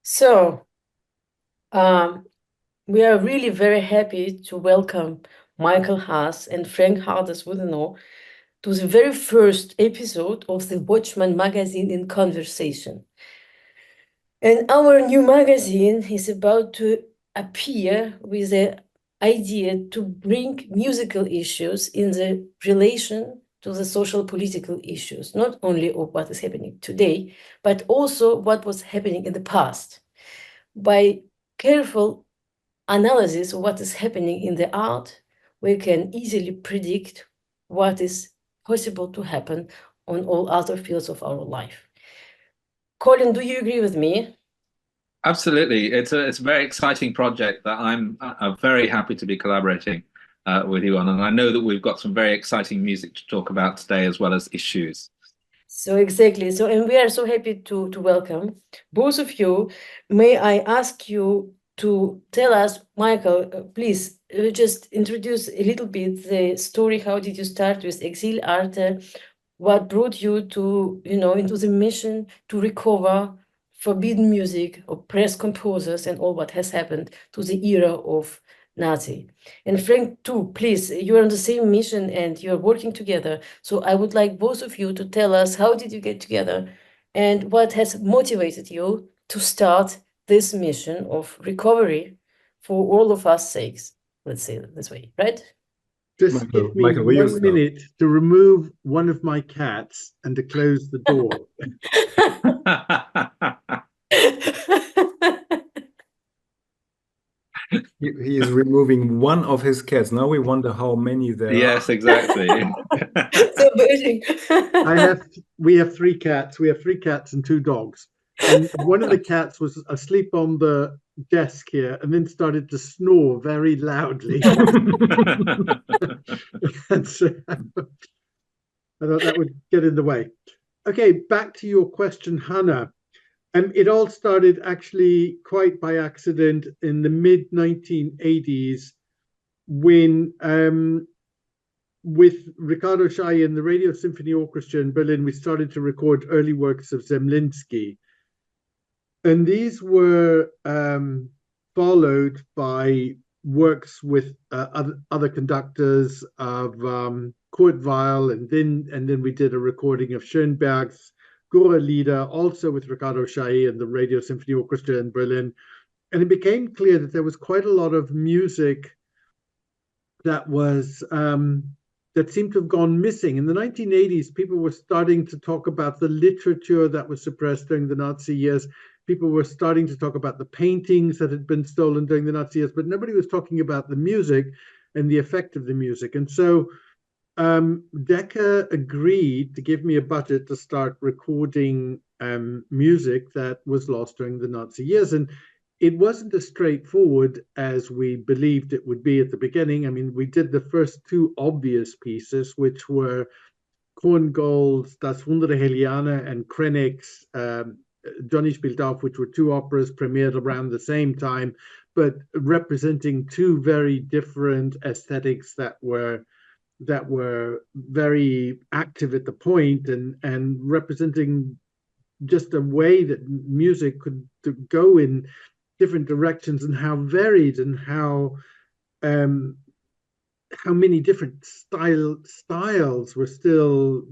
So, um, we are really very happy to welcome Michael Haas and Frank Harders-Wuthenow to the very first episode of the Watchman magazine in conversation. And our new magazine is about to appear with the idea to bring musical issues in the relation to the social political issues, not only of what is happening today, but also what was happening in the past. By careful analysis of what is happening in the art, we can easily predict what is possible to happen on all other fields of our life. Colin, do you agree with me? Absolutely. It's a very exciting project that I'm very happy to be collaborating with you on. And I know that we've got some very exciting music to talk about today as well as issues. So exactly. So, and we are so happy to welcome both of you. May I ask you to tell us, Michael, please just introduce a little bit the story. How did you start with Exil Arte? What brought you to, into the mission to recover forbidden music, oppressed composers, and all what has happened to the era of Nazi? And Frank, too, please, you're on the same mission and you're working together. So I would like both of you to tell us how did you get together and what has motivated you to start this mission of recovery for all of us sakes. Let's say it this way, right? Just Michael, give me Michael, will you one start? minute to remove one of my cats and to close the door. He is removing one of his cats. Now we wonder how many there Yes, are. exactly. So bashing. We have three cats. We have three cats and two dogs. And one of the cats was asleep on the desk here and then started to snore very loudly. And so I thought that would get in the way. Okay, back to your question, Hannah. It all started actually quite by accident in the mid 1980s when, with Ricardo Schai and the Radio Symphony Orchestra in Berlin, we started to record early works of Zemlinsky. And these were followed by works with other conductors of Kurt Weill, and then we did a recording of Schönberg's Gura Lieder, also with Ricardo Schai and the Radio Symphony Orchestra in Berlin. And it became clear that there was quite a lot of music that was that seemed to have gone missing. In the 1980s, people were starting to talk about the literature that was suppressed during the Nazi years. People were starting to talk about the paintings that had been stolen during the Nazi years, but nobody was talking about the music and the effect of the music. And so Decca agreed to give me a budget to start recording music that was lost during the Nazi years. And it wasn't as straightforward as we believed it would be at the beginning. I mean, we did the first two obvious pieces, which were Korngold's Das Wundere Heliane and Krenek's Johnny Spielt auf, which were two operas premiered around the same time, but representing two very different aesthetics that were very active at the point and representing just a way that music could go in different directions and how varied and how many different styles were still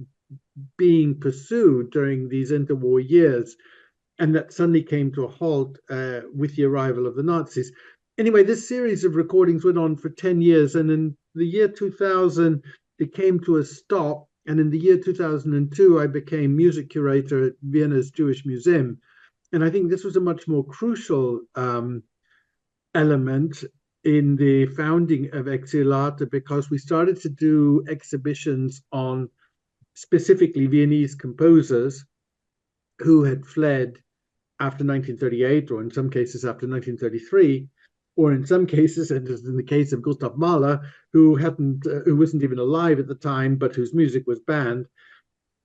being pursued during these interwar years, and that suddenly came to a halt with the arrival of the Nazis. Anyway, this series of recordings went on for 10 years, and in the year 2000, it came to a stop. And in the year 2002, I became music curator at Vienna's Jewish Museum. And I think this was a much more crucial element in the founding of Exil Arte, because we started to do exhibitions on specifically Viennese composers who had fled after 1938, or in some cases after 1933, or in some cases, and as in the case of Gustav Mahler, who wasn't even alive at the time, but whose music was banned.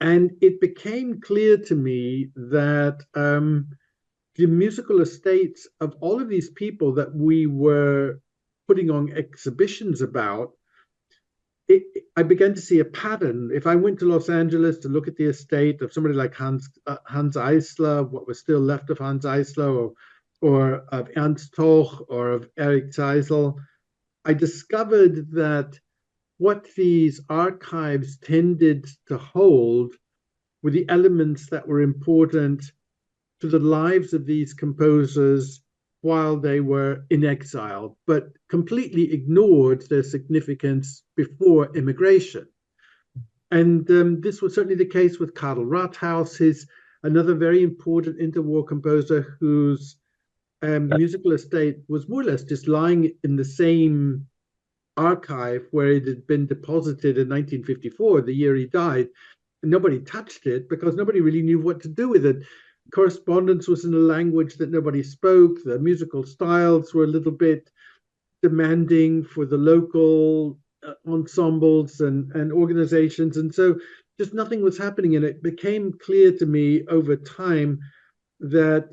And it became clear to me that the musical estates of all of these people that we were putting on exhibitions about, I began to see a pattern. If I went to Los Angeles to look at the estate of somebody like Hans Eisler, what was still left of Hans Eisler, or or of Ernst Toch or of Eric Zeisel, I discovered that what these archives tended to hold were the elements that were important to the lives of these composers while they were in exile, but completely ignored their significance before immigration. And this was certainly the case with Karl Rathaus, another very important interwar composer whose musical estate was more or less just lying in the same archive where it had been deposited in 1954, the year he died. And nobody touched it because nobody really knew what to do with it. Correspondence was in a language that nobody spoke. The musical styles were a little bit demanding for the local ensembles and organizations. And so just nothing was happening. And it became clear to me over time that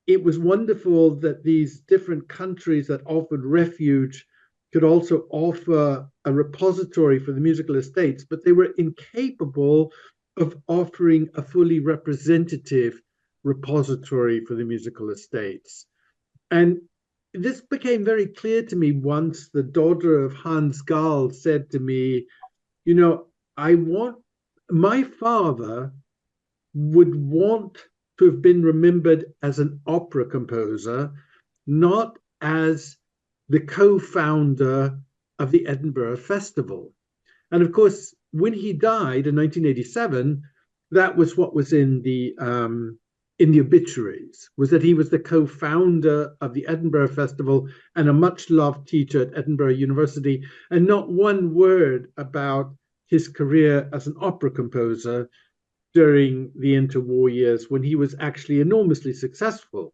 it was wonderful that these different countries that offered refuge could also offer a repository for the musical estates, but they were incapable of offering a fully representative repository for the musical estates. And this became very clear to me once the daughter of Hans Gall said to me, you know, my father would want to have been remembered as an opera composer, not as the co-founder of the Edinburgh Festival. And of course, when he died in 1987, that was what was in the obituaries, was that he was the co-founder of the Edinburgh Festival and a much-loved teacher at Edinburgh University, and not one word about his career as an opera composer during the interwar years when he was actually enormously successful.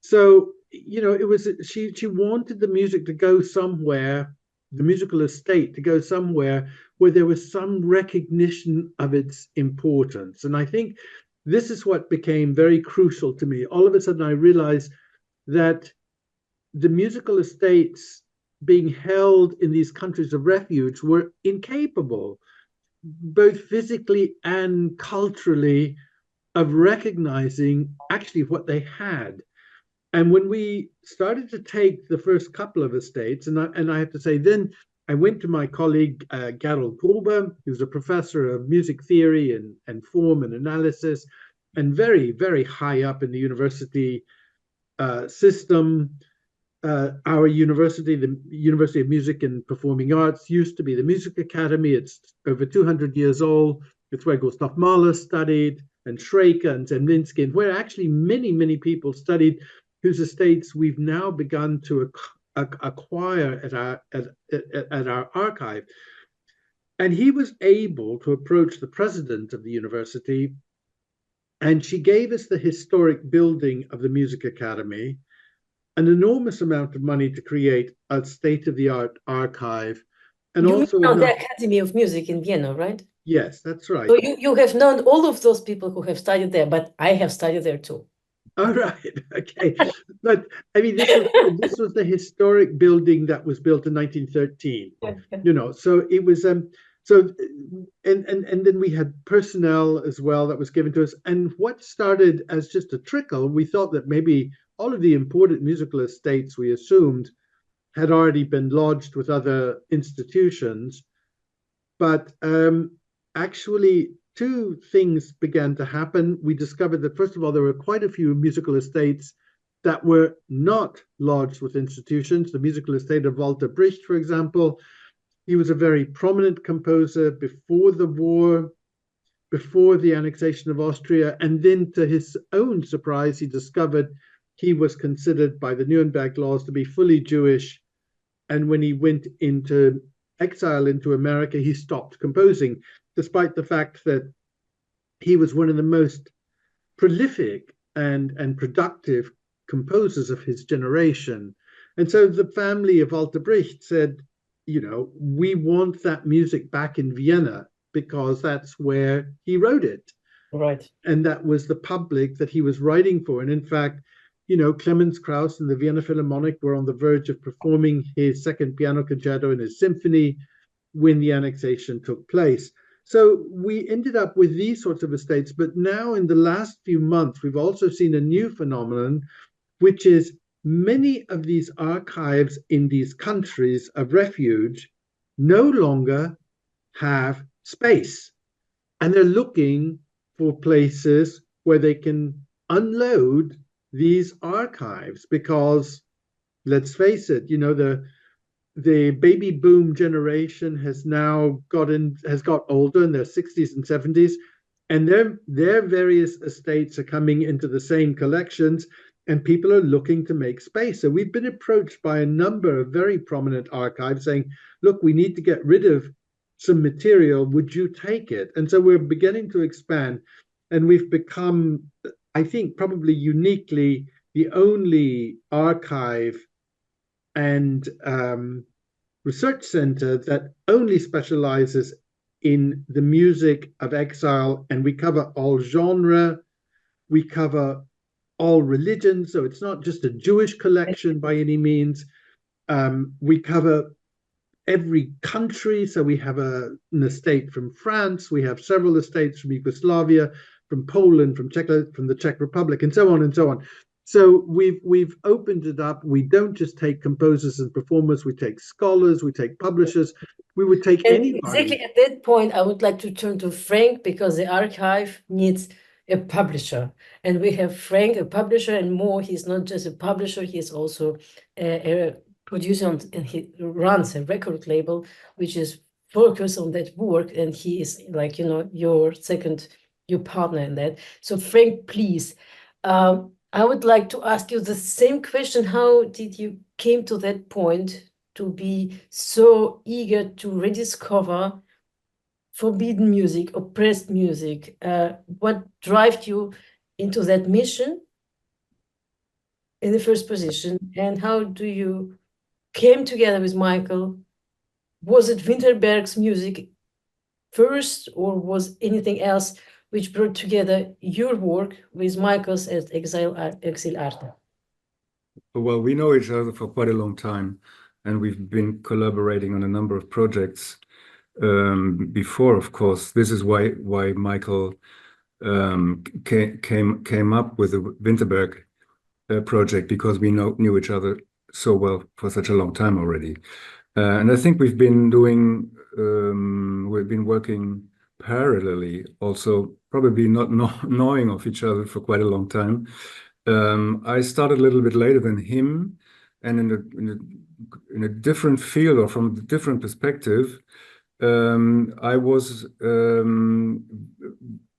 So, you know, it was she wanted the music to go somewhere, the musical estate to go somewhere where there was some recognition of its importance. And I think this is what became very crucial to me. All of a sudden, I realized that the musical estates being held in these countries of refuge were incapable, both physically and culturally, of recognizing actually what they had. And when we started to take the first couple of estates, and I have to say, then I went to my colleague, Gerald Gruber, who's a professor of music theory and form and analysis, and very, very high up in the university system. Our university, the University of Music and Performing Arts, used to be the Music Academy. It's over 200 years old. It's where Gustav Mahler studied, and Schreker and Zemlinsky, and where actually many, many people studied, whose estates we've now begun to acquire at our archive. And he was able to approach the president of the university, and she gave us the historic building of the Music Academy, an enormous amount of money to create a state-of-the-art archive. And you also know the Academy of Music in Vienna, right? Yes, that's right. So you have known all of those people who have studied there, but I have studied there too. All right, okay. But I mean, this was the historic building that was built in 1913. You know, so it was and then we had personnel as well that was given to us. And what started as just a trickle, we thought that maybe all of the important musical estates, we assumed, had already been lodged with other institutions. But actually, two things began to happen. We discovered that, first of all, there were quite a few musical estates that were not lodged with institutions. The musical estate of Walter Bricht, for example, he was a very prominent composer before the war, before the annexation of Austria. And then, to his own surprise, he discovered he was considered by the Nuremberg laws to be fully Jewish. And when he went into exile into America, he stopped composing, despite the fact that he was one of the most prolific and productive composers of his generation. And so the family of Walter Bricht said, you know, we want that music back in Vienna because that's where he wrote it. Right. And that was the public that he was writing for. And in fact, you know, Clemens Krauss and the Vienna Philharmonic were on the verge of performing his second piano concerto in his symphony when the annexation took place. So we ended up with these sorts of estates. But now in the last few months, we've also seen a new phenomenon, which is many of these archives in these countries of refuge no longer have space. And they're looking for places where they can unload these archives because, let's face it, the baby boom generation has got older in their 60s and 70s, and their various estates are coming into the same collections, and people are looking to make space. So we've been approached by a number of very prominent archives saying, look, we need to get rid of some material, would you take it? And so we're beginning to expand, and we've become, I think, probably uniquely the only archive and research center that only specializes in the music of exile, and we cover all genre, we cover all religions, so it's not just a Jewish collection by any means. We cover every country, so we have an estate from France, we have several estates from Yugoslavia, from Poland, from the Czech Republic, and so on and so on. So we've opened it up. We don't just take composers and performers, we take scholars, we take publishers, we would take anybody. Exactly at that point, I would like to turn to Frank, because the archive needs a publisher. And we have Frank, a publisher, and more. He's not just a publisher, he's also a producer, and he runs a record label, which is focused on that work. And he is, like, your partner in that. So Frank, please, I would like to ask you the same question. How did you came to that point to be so eager to rediscover forbidden music, oppressed music? What drove you into that mission in the first position? And how do you came together with Michael? Was it Winterberg's music first, or was anything else which brought together your work with Michael's as Exile Arte? Well, we know each other for quite a long time, and we've been collaborating on a number of projects before, of course. This is why Michael came up with the Winterberg project, because we knew each other so well for such a long time already. And I think we've been working parallelly, also probably not knowing of each other for quite a long time. I started a little bit later than him, and in a different field, or from a different perspective. I was in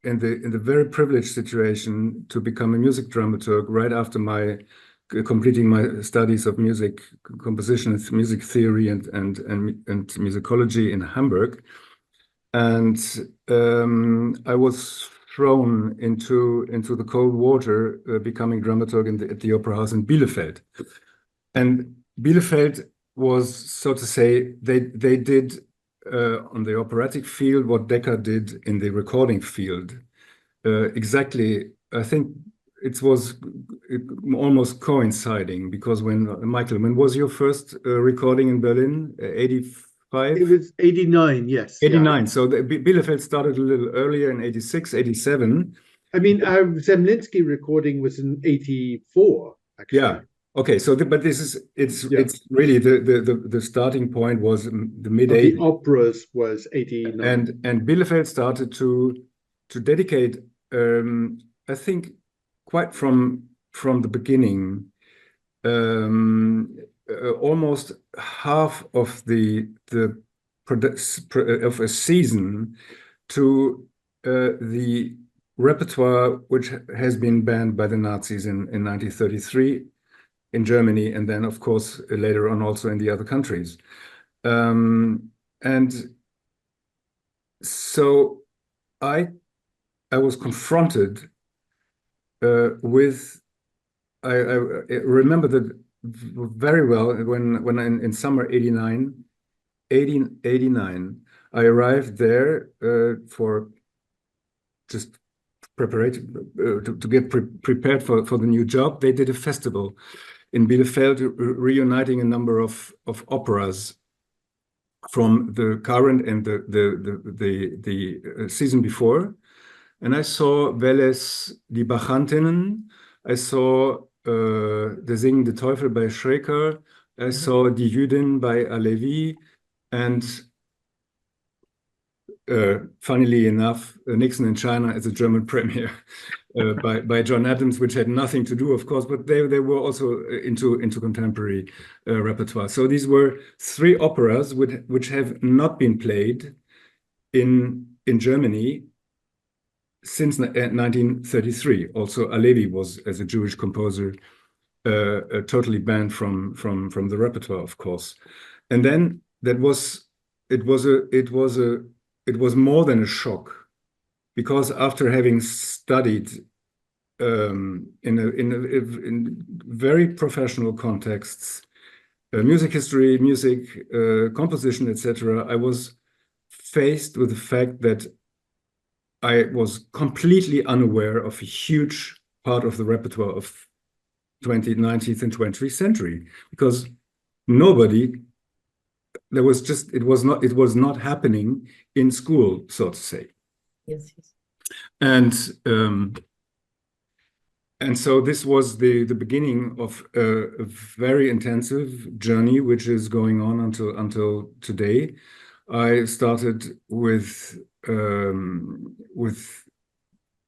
the very privileged situation to become a music dramaturg right after completing my studies of music composition, music theory, and musicology in Hamburg. And I was thrown into the cold water, becoming dramaturg at the Opera House in Bielefeld. And Bielefeld was, so to say, they did on the operatic field what Decca did in the recording field. Exactly, I think it was almost coinciding, because Michael, when was your first recording in Berlin? 85? It was 89, yes. 89. Yeah. So Bielefeld started a little earlier in 86, 87. I mean, our Zemlinsky recording was in 84, actually. Yeah. Okay. So, but it's really the starting point was the mid 80s. The operas was 89. And Bielefeld started to dedicate, I think, quite from the beginning, almost half of of a season to the repertoire which has been banned by the Nazis in 1933 in Germany, and then of course later on also in the other countries. And so I was confronted with, I remember that very well, when in summer 89, I arrived there for just preparation to get prepared for the new job. They did a festival in Bielefeld, reuniting a number of operas from the current and the season before. And I saw Welles, Die Bacchantinnen. I saw Der singende Teufel by Schreker. I saw Die Jüdin by Alevi, and funnily enough, Nixon in China as a German premiere by John Adams, which had nothing to do, of course, but they were also into contemporary repertoire. So these were three operas which have not been played in Germany since 1933. Also, Alevi was, as a Jewish composer, totally banned from the repertoire, of course. And then it was more than a shock, because after having studied in very professional contexts, music history, music composition, etc., I was faced with the fact that I was completely unaware of a huge part of the repertoire of 19th and 20th century, because it was not happening in school, so to say. Yes. And so this was the beginning of a very intensive journey, which is going on until today. I started with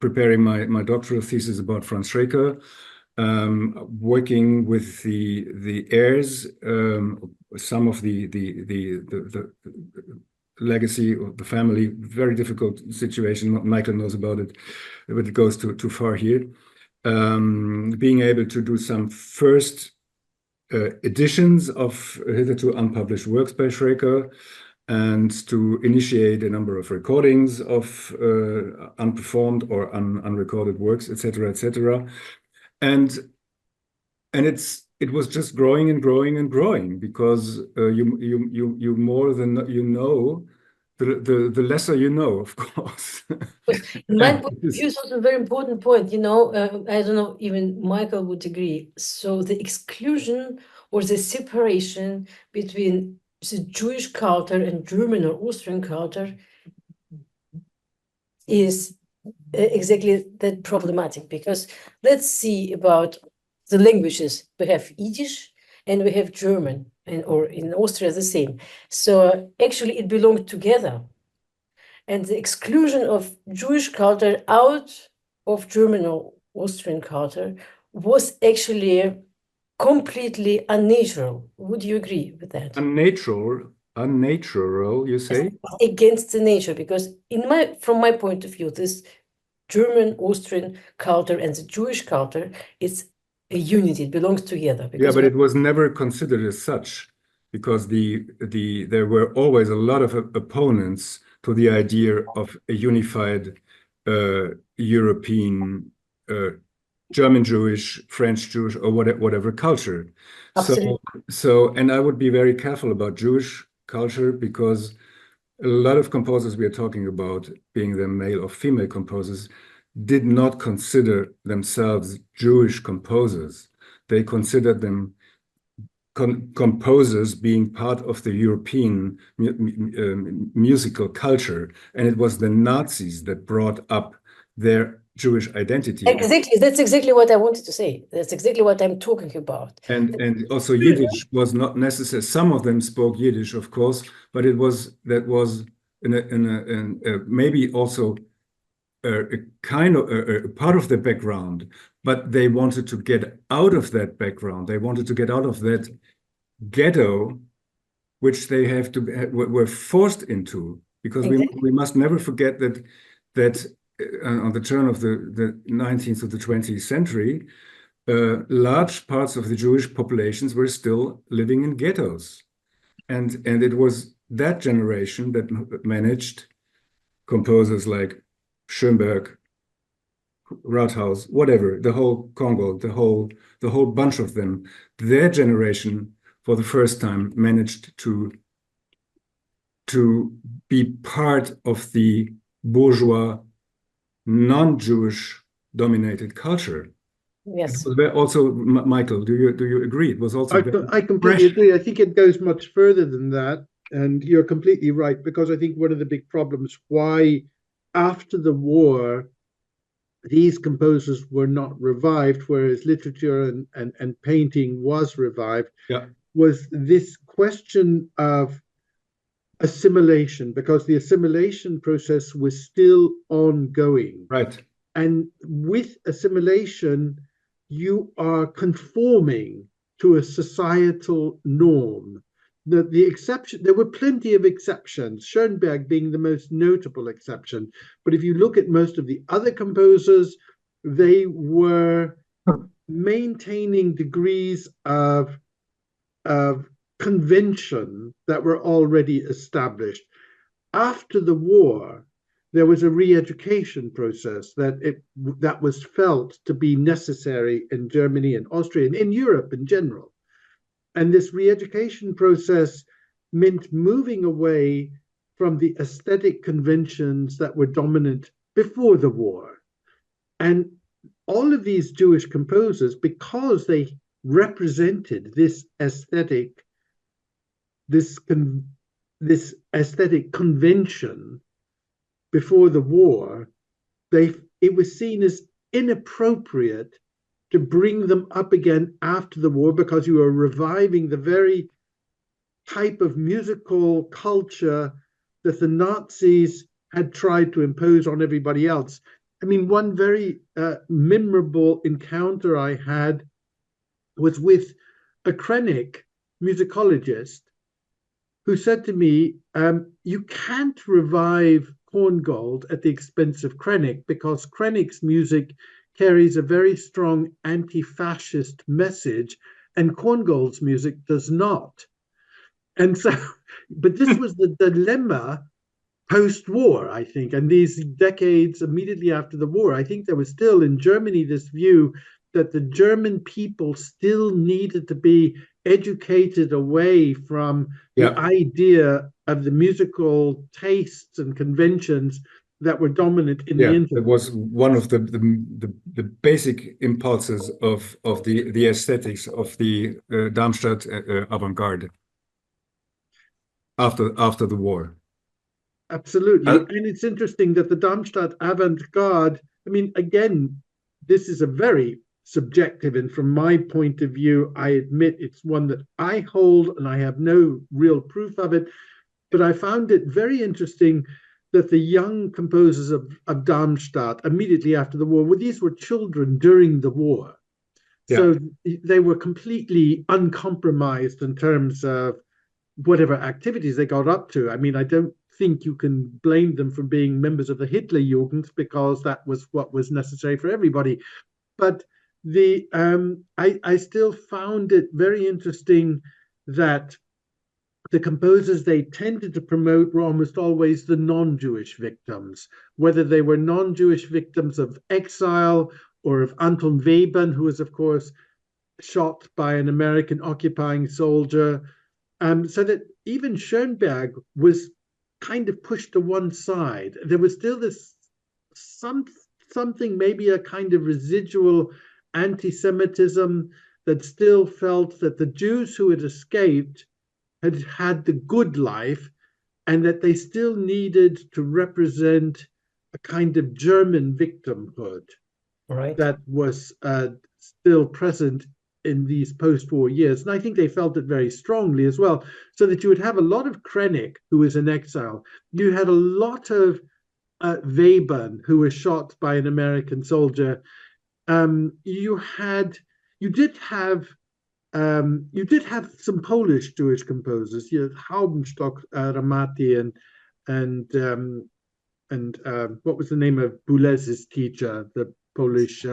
preparing my doctoral thesis about Franz Schreker, working with the heirs, some of the legacy of the family. Very difficult situation. Michael knows about it, but it goes too far here. Being able to do some first editions of hitherto unpublished works by Schreker, and to initiate a number of recordings of unperformed or unrecorded works, etc., etc. And it was just growing and growing and growing, because you more than you know, the lesser you know, of course. In my point of view, it's also a very important point. I don't know, even Michael would agree. So the exclusion or the separation between the Jewish culture and German or Austrian culture is exactly that problematic, because let's see about the languages. We have Yiddish and we have German, or in Austria the same. So actually it belonged together. And the exclusion of Jewish culture out of German or Austrian culture was actually completely unnatural. Would you agree with that? Unnatural, you say? Against the nature, because from my point of view, this German, Austrian culture and the Jewish culture is a unity. It belongs together. Yeah, but it was never considered as such, because there were always a lot of opponents to the idea of a unified European German Jewish, French Jewish, or whatever culture. Absolutely. So, and I would be very careful about Jewish culture, because a lot of composers we are talking about, being the male or female composers, did not consider themselves Jewish composers. They considered them composers being part of the European musical culture, and it was the Nazis that brought up their Jewish identity. Exactly, that's exactly what I wanted to say. That's exactly what I'm talking about. And also Yiddish was not necessary. Some of them spoke Yiddish, of course, but that was maybe also a kind of a part of the background, but they wanted to get out of that background. They wanted to get out of that ghetto, which they were forced into, because we must never forget that on the turn of the 19th to the 20th century, large parts of the Jewish populations were still living in ghettos, and it was that generation that managed composers like Schoenberg, Rathaus, whatever, the whole Congo, the whole bunch of them. Their generation, for the first time, managed to be part of the bourgeois, non-Jewish dominated culture. Yes. Also, Michael, do you agree? It was also I completely agree. I think it goes much further than that, and you're completely right, because I think one of the big problems why after the war these composers were not revived, whereas literature and painting was revived, Yeah. was this question of assimilation, because the assimilation process was still ongoing. Right. And with assimilation, you are conforming to a societal norm. The exception, there were plenty of exceptions, Schoenberg being the most notable exception. But if you look at most of the other composers, they were maintaining degrees of convention that were already established. After the war, there was a re-education process that was felt to be necessary in Germany and Austria and in Europe in general. And this re-education process meant moving away from the aesthetic conventions that were dominant before the war. And all of these Jewish composers, because they represented this aesthetic, this aesthetic convention before the war, it was seen as inappropriate to bring them up again after the war, because you are reviving the very type of musical culture that the Nazis had tried to impose on everybody else. I mean, one very memorable encounter I had was with a Krennic musicologist who said to me, you can't revive Korngold at the expense of Krennic, because Krennic's music carries a very strong anti-fascist message, and Korngold's music does not. And so, but this was the dilemma post-war, I think, and these decades immediately after the war. I think there was still in Germany this view that the German people still needed to be educated away from the idea of the musical tastes and conventions that were dominant in the internet. It was one of the basic impulses of the aesthetics of the Darmstadt avant-garde after the war. Absolutely. And it's interesting that the Darmstadt avant-garde, I mean, again, this is a very subjective, and from my point of view, I admit it's one that I hold and I have no real proof of it, but I found it very interesting that the young composers of Darmstadt immediately after the war, well, these were children during the war. So they were completely uncompromised in terms of whatever activities they got up to. I mean, I don't think you can blame them for being members of the Hitler Jugend, because that was what was necessary for everybody. But I still found it very interesting that the composers they tended to promote were almost always the non-Jewish victims, whether they were non-Jewish victims of exile or of Anton Webern, who was, of course, shot by an American occupying soldier. So that even Schoenberg was kind of pushed to one side. There was still this something, maybe a kind of residual anti-Semitism that still felt that the Jews who had escaped had had the good life, and that they still needed to represent a kind of German victimhood that was still present in these post-war years. And I think they felt it very strongly as well, so that you would have a lot of Krennic, who was in exile. You had a lot of Webern, who was shot by an American soldier. You did have some Polish Jewish composers. You had Haubenstock, Ramati, and what was the name of Boulez's teacher, the Polish.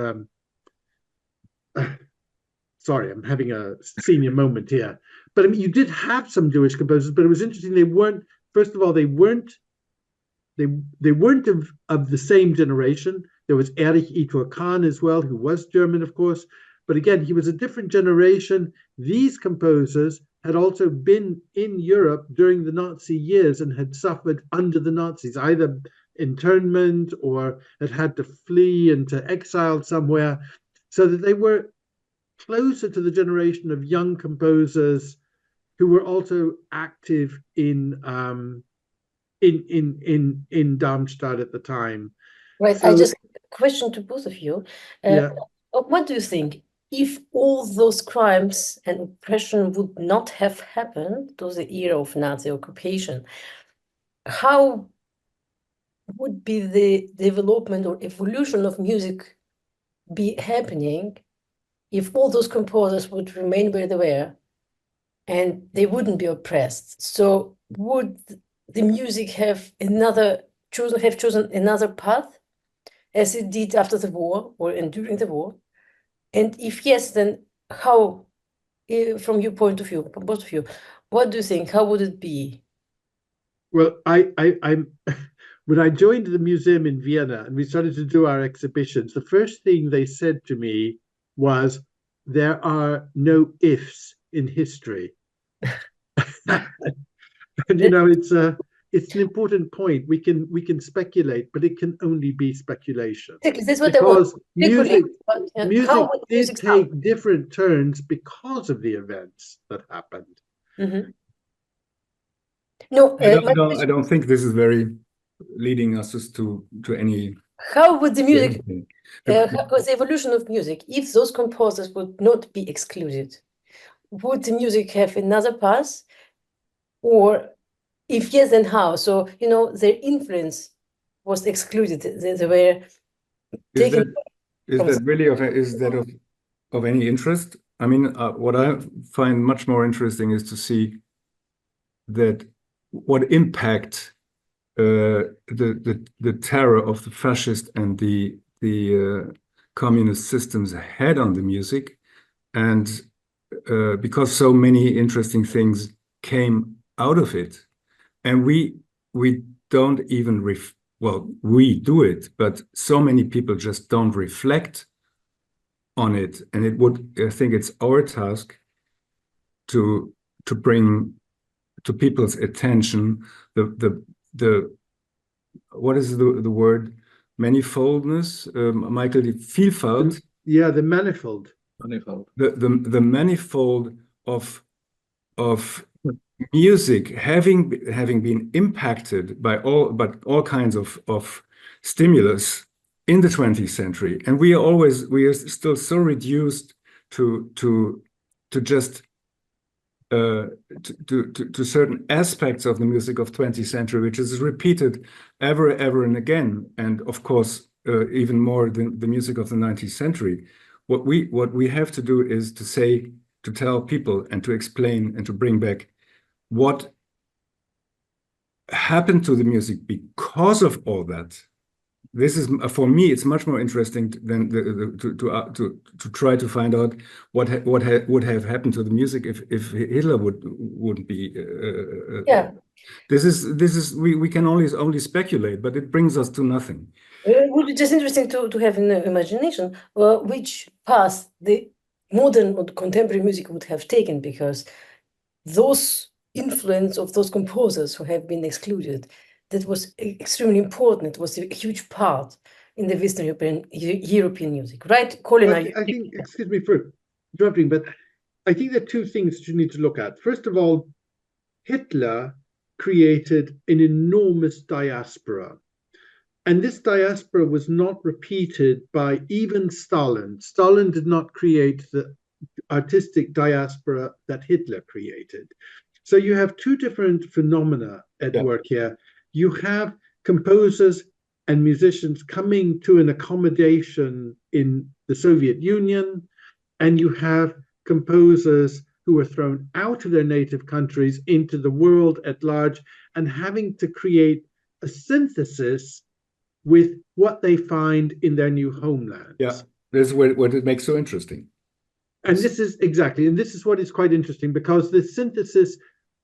Sorry, I'm having a senior moment here. But I mean, you did have some Jewish composers, but it was interesting. They weren't. First of all, they weren't of the same generation. There was Erich Itur Kahn as well, who was German, of course. But again, he was a different generation. These composers had also been in Europe during the Nazi years and had suffered under the Nazis, either internment or had to flee into exile somewhere, so that they were closer to the generation of young composers who were also active in Darmstadt at the time. Right. I So just question to both of you. yeah, What do you think? If all those crimes and oppression would not have happened to the era of Nazi occupation, how would be the development or evolution of music be happening if all those composers would remain where they were and they wouldn't be oppressed? So would the music have chosen another path as it did after the war or and during the war? And if yes, then how, from your point of view, from both of you, what do you think? How would it be? well, I'm when I joined the museum in Vienna and we started to do our exhibitions, the first thing they said to me was, "There are no ifs in history." And it's an important point. We can speculate, but it can only be speculation Exactly, that's what I want. because Speculate, music but, music how would did music sound? take different turns because of the events that happened. Mhm. No, my I question, don't think this is very leading us to any how would the to music, anything. how was the evolution of music, if those composers would not be excluded, would the music have another path? Or if yes, then how? So, their influence was excluded. They were Is taken that is from. that really of any interest? I mean, what I find much more interesting is to see that what impact the terror of the fascist and the communist systems had on the music, and because so many interesting things came out of it, and we don't even well, we do it, but so many people just don't reflect on it, and I think it's our task to bring to people's attention the what is the word, manifoldness, Michael, the Vielfalt, The manifold. Manifold. the manifold of music having been impacted by all kinds of stimulus in the 20th century, and we are still so reduced to just to certain aspects of the music of 20th century, which is repeated ever and again, and of course even more than the music of the 19th century. What we have to do is to tell people and to explain and to bring back what happened to the music because of all that. This is, for me, it's much more interesting than to try to find out what would have happened to the music if Hitler wouldn't be. Yeah. This is we can only speculate, but it brings us to nothing. It would be just interesting to have an imagination which path the modern or contemporary music would have taken, because those influence of those composers who have been excluded, that was extremely important. It was a huge part in the Western European music, right? Colin, Well, are you? I think, excuse me for interrupting, but I think there are two things that you need to look at. First of all, Hitler created an enormous diaspora. And this diaspora was not repeated by even Stalin. Stalin did not create the artistic diaspora that Hitler created. So you have two different phenomena at work here. You have composers and musicians coming to an accommodation in the Soviet Union, and you have composers who are thrown out of their native countries into the world at large and having to create a synthesis with what they find in their new homelands. Yeah, this is what it makes so interesting. And this is what is quite interesting, because the synthesis,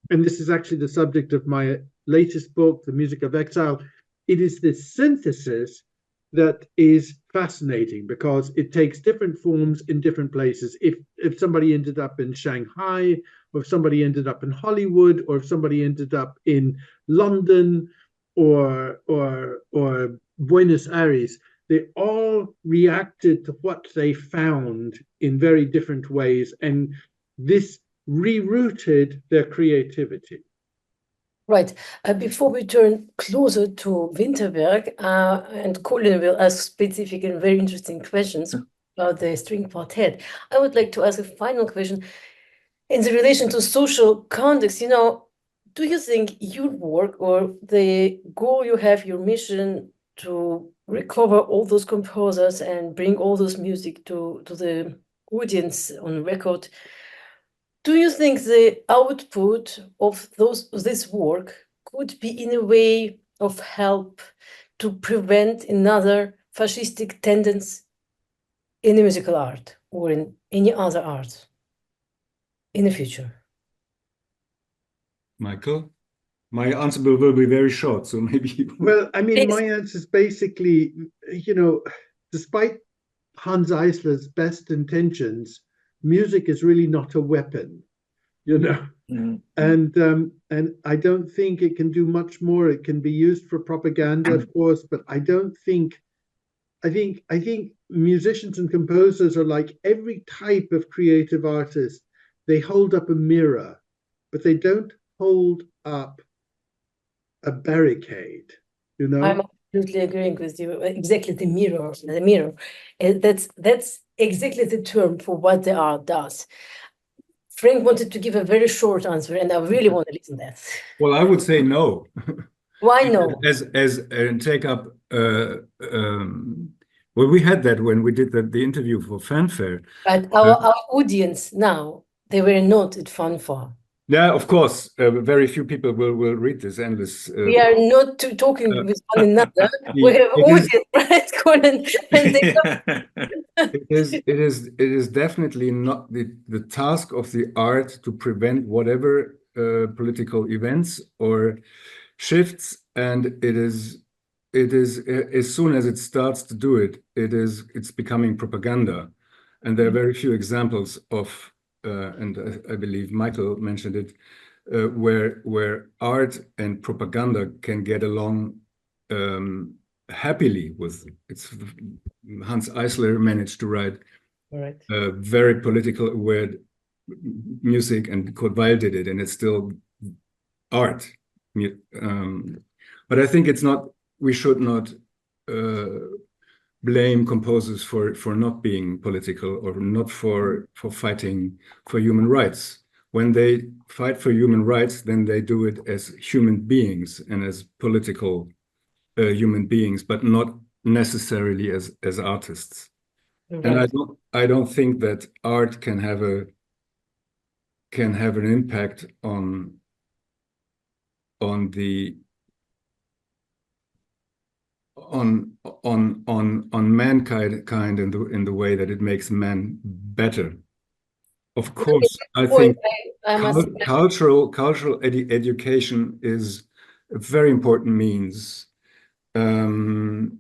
and this is actually the subject of my latest book, The Music of Exile, it is this synthesis that is fascinating because it takes different forms in different places. If somebody ended up in Shanghai, or if somebody ended up in Hollywood, or if somebody ended up in London or Buenos Aires, they all reacted to what they found in very different ways, and this rerouted their creativity. Right. Before we turn closer to Winterberg, and Colin will ask specific and very interesting questions about the string quartet, I would like to ask a final question in the relation to social context. Do you think your work or the goal you have, your mission to recover all those composers and bring all those music to the audience on record, do you think the output of this work could be in a way of help to prevent another fascistic tendency in the musical art or in any other art in the future? Michael? My answer will be very short, so maybe. Well, I mean, Yes. my answer is basically, despite Hans Eisler's best intentions, music is really not a weapon, and I don't think it can do much more. It can be used for propaganda, of course, but I don't think. I think musicians and composers are like every type of creative artist. They hold up a mirror, but they don't hold up a barricade, I'm absolutely agreeing with you. Exactly, the mirror, the mirror. That's exactly the term for what the art does. Frank wanted to give a very short answer, and I really want to listen to that. Well, I would say no. Why no? And take up. Well, we had that when we did the interview for Fanfare. But our audience now, they were not at Fanfare. Yeah, of course. Very few people will read this endless. We are not talking with one another. We have audience, right, Colin? And it is definitely not the task of the art to prevent whatever political events or shifts, and it is as soon as it starts to do it, it's becoming propaganda, and there are very few examples of and I believe Michael mentioned it, where art and propaganda can get along happily with. It's Hans Eisler managed to write very political aware music, and Kurt Weill did it, and it's still art. But I think it's not. We should not blame composers for not being political or not for fighting for human rights. When they fight for human rights, then they do it as human beings and as political human beings, but not necessarily as artists. Right. And I don't think that art can have an impact on mankind in the way that it makes man better. Of course, I think cultural education is a very important means in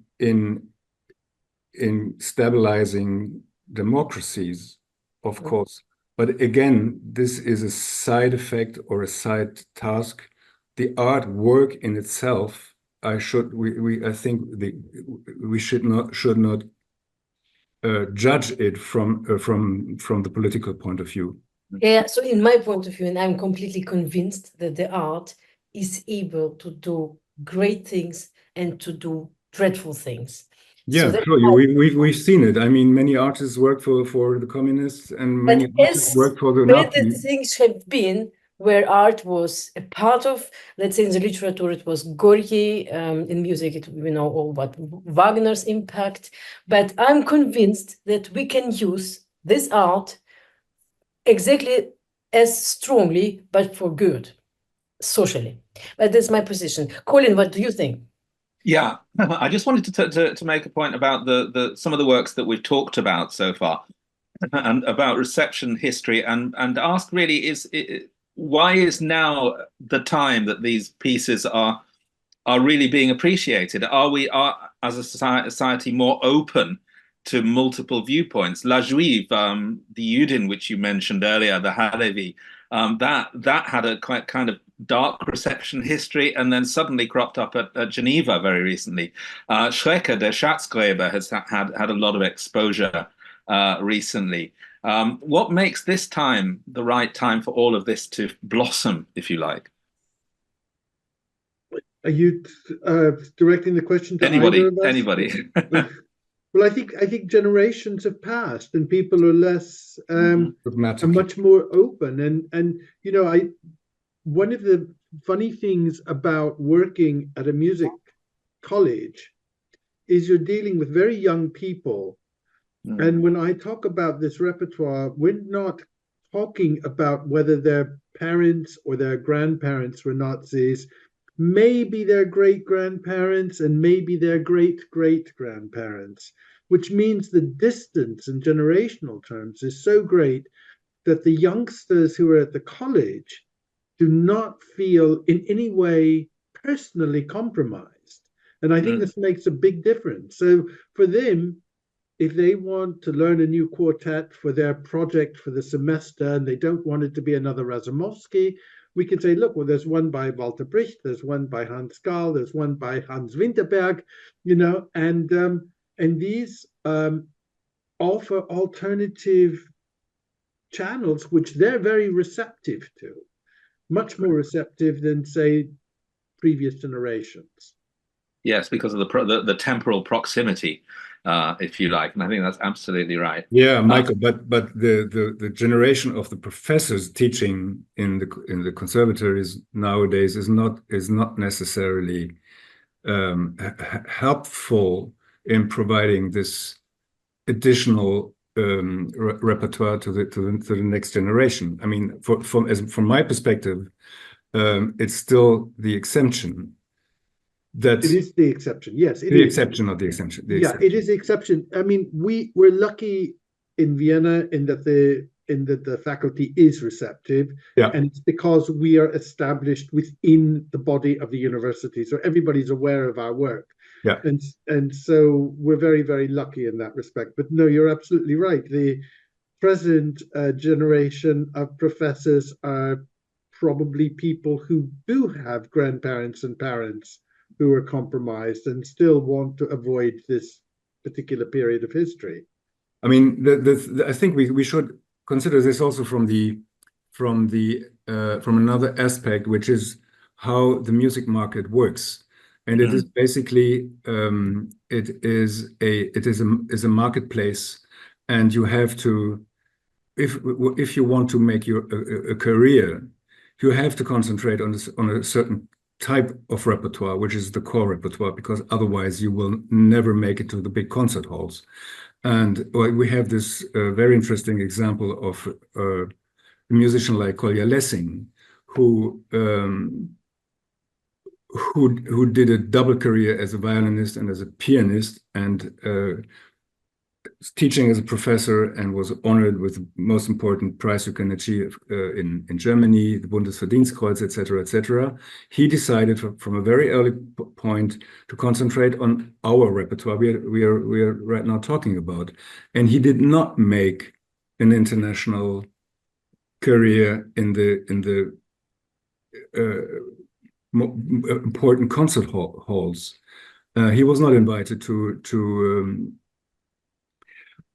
stabilizing democracies, of course. But again, this is a side effect or a side task. The artwork in itself, I think we should not judge it from the political point of view. Yeah, so in my point of view, and I'm completely convinced that the art is able to do great things and to do dreadful things. Yeah, so sure. We've seen it. I mean, many artists work for the communists, and many artists work for the Nazis. Things have been where art was a part of, let's say in the literature, it was Gorky, in music, we know all about Wagner's impact, but I'm convinced that we can use this art exactly as strongly, but for good, socially. But that's my position. Colin, what do you think? Yeah, I just wanted to make a point about some of the works that we've talked about so far, and about reception history, and ask really why is now the time that these pieces are really being appreciated? Are we as a society more open to multiple viewpoints? La Juive, the Yudin, which you mentioned earlier, the Halevi, that had a quite kind of dark reception history, and then suddenly cropped up at Geneva very recently. Schrecker, der Schatzgräber, has had a lot of exposure recently. What makes this time the right time for all of this to blossom, if you like? Are you directing the question to either Anybody, of us? anybody. Well, I think generations have passed, and people are less are much more open. And you know, one of the funny things about working at a music college is you're dealing with very young people. And when I talk about this repertoire, we're not talking about whether their parents or their grandparents were Nazis, maybe their great grandparents, and maybe their great great grandparents, which means the distance in generational terms is so great that the youngsters who are at the college do not feel in any way personally compromised. And I think this makes a big difference. So for them, if they want to learn a new quartet for their project for the semester and they don't want it to be another Razumovsky, we can say, look, well, there's one by Walter Bricht, there's one by Hans Gall, there's one by Hans Winterberg, you know, and these offer alternative channels which they're very receptive to, much more receptive than, say, previous generations. Yes, because of the temporal proximity, if you like, and I think that's absolutely right. Yeah, Michael, but the generation of the professors teaching in the conservatories nowadays is not necessarily helpful in providing this additional repertoire to the next generation. I mean, from my perspective, it's still the exemption. It is the exception. Yes, the exception, not the exception. Yeah, it is the exception. I mean, we're lucky in Vienna in that the faculty is receptive, and it's because we are established within the body of the university, so everybody's aware of our work. Yeah, and so we're very, very lucky in that respect. But no, you're absolutely right. The present generation of professors are probably people who do have grandparents and parents who are compromised and still want to avoid this particular period of history. I mean, I think we should consider this also from another aspect, which is how the music market works, and it is basically it is a marketplace, and you have to, if you want to make a career, you have to concentrate on a certain type of repertoire, which is the core repertoire, because otherwise you will never make it to the big concert halls. And we have this very interesting example of a musician like Kolja Lessing, who did a double career as a violinist and as a pianist, and teaching as a professor, and was honored with the most important prize you can achieve in Germany, the Bundesverdienstkreuz, etc., etc. He decided from a very early point to concentrate on our repertoire we are right now talking about, and he did not make an international career in the important concert halls. He was not invited to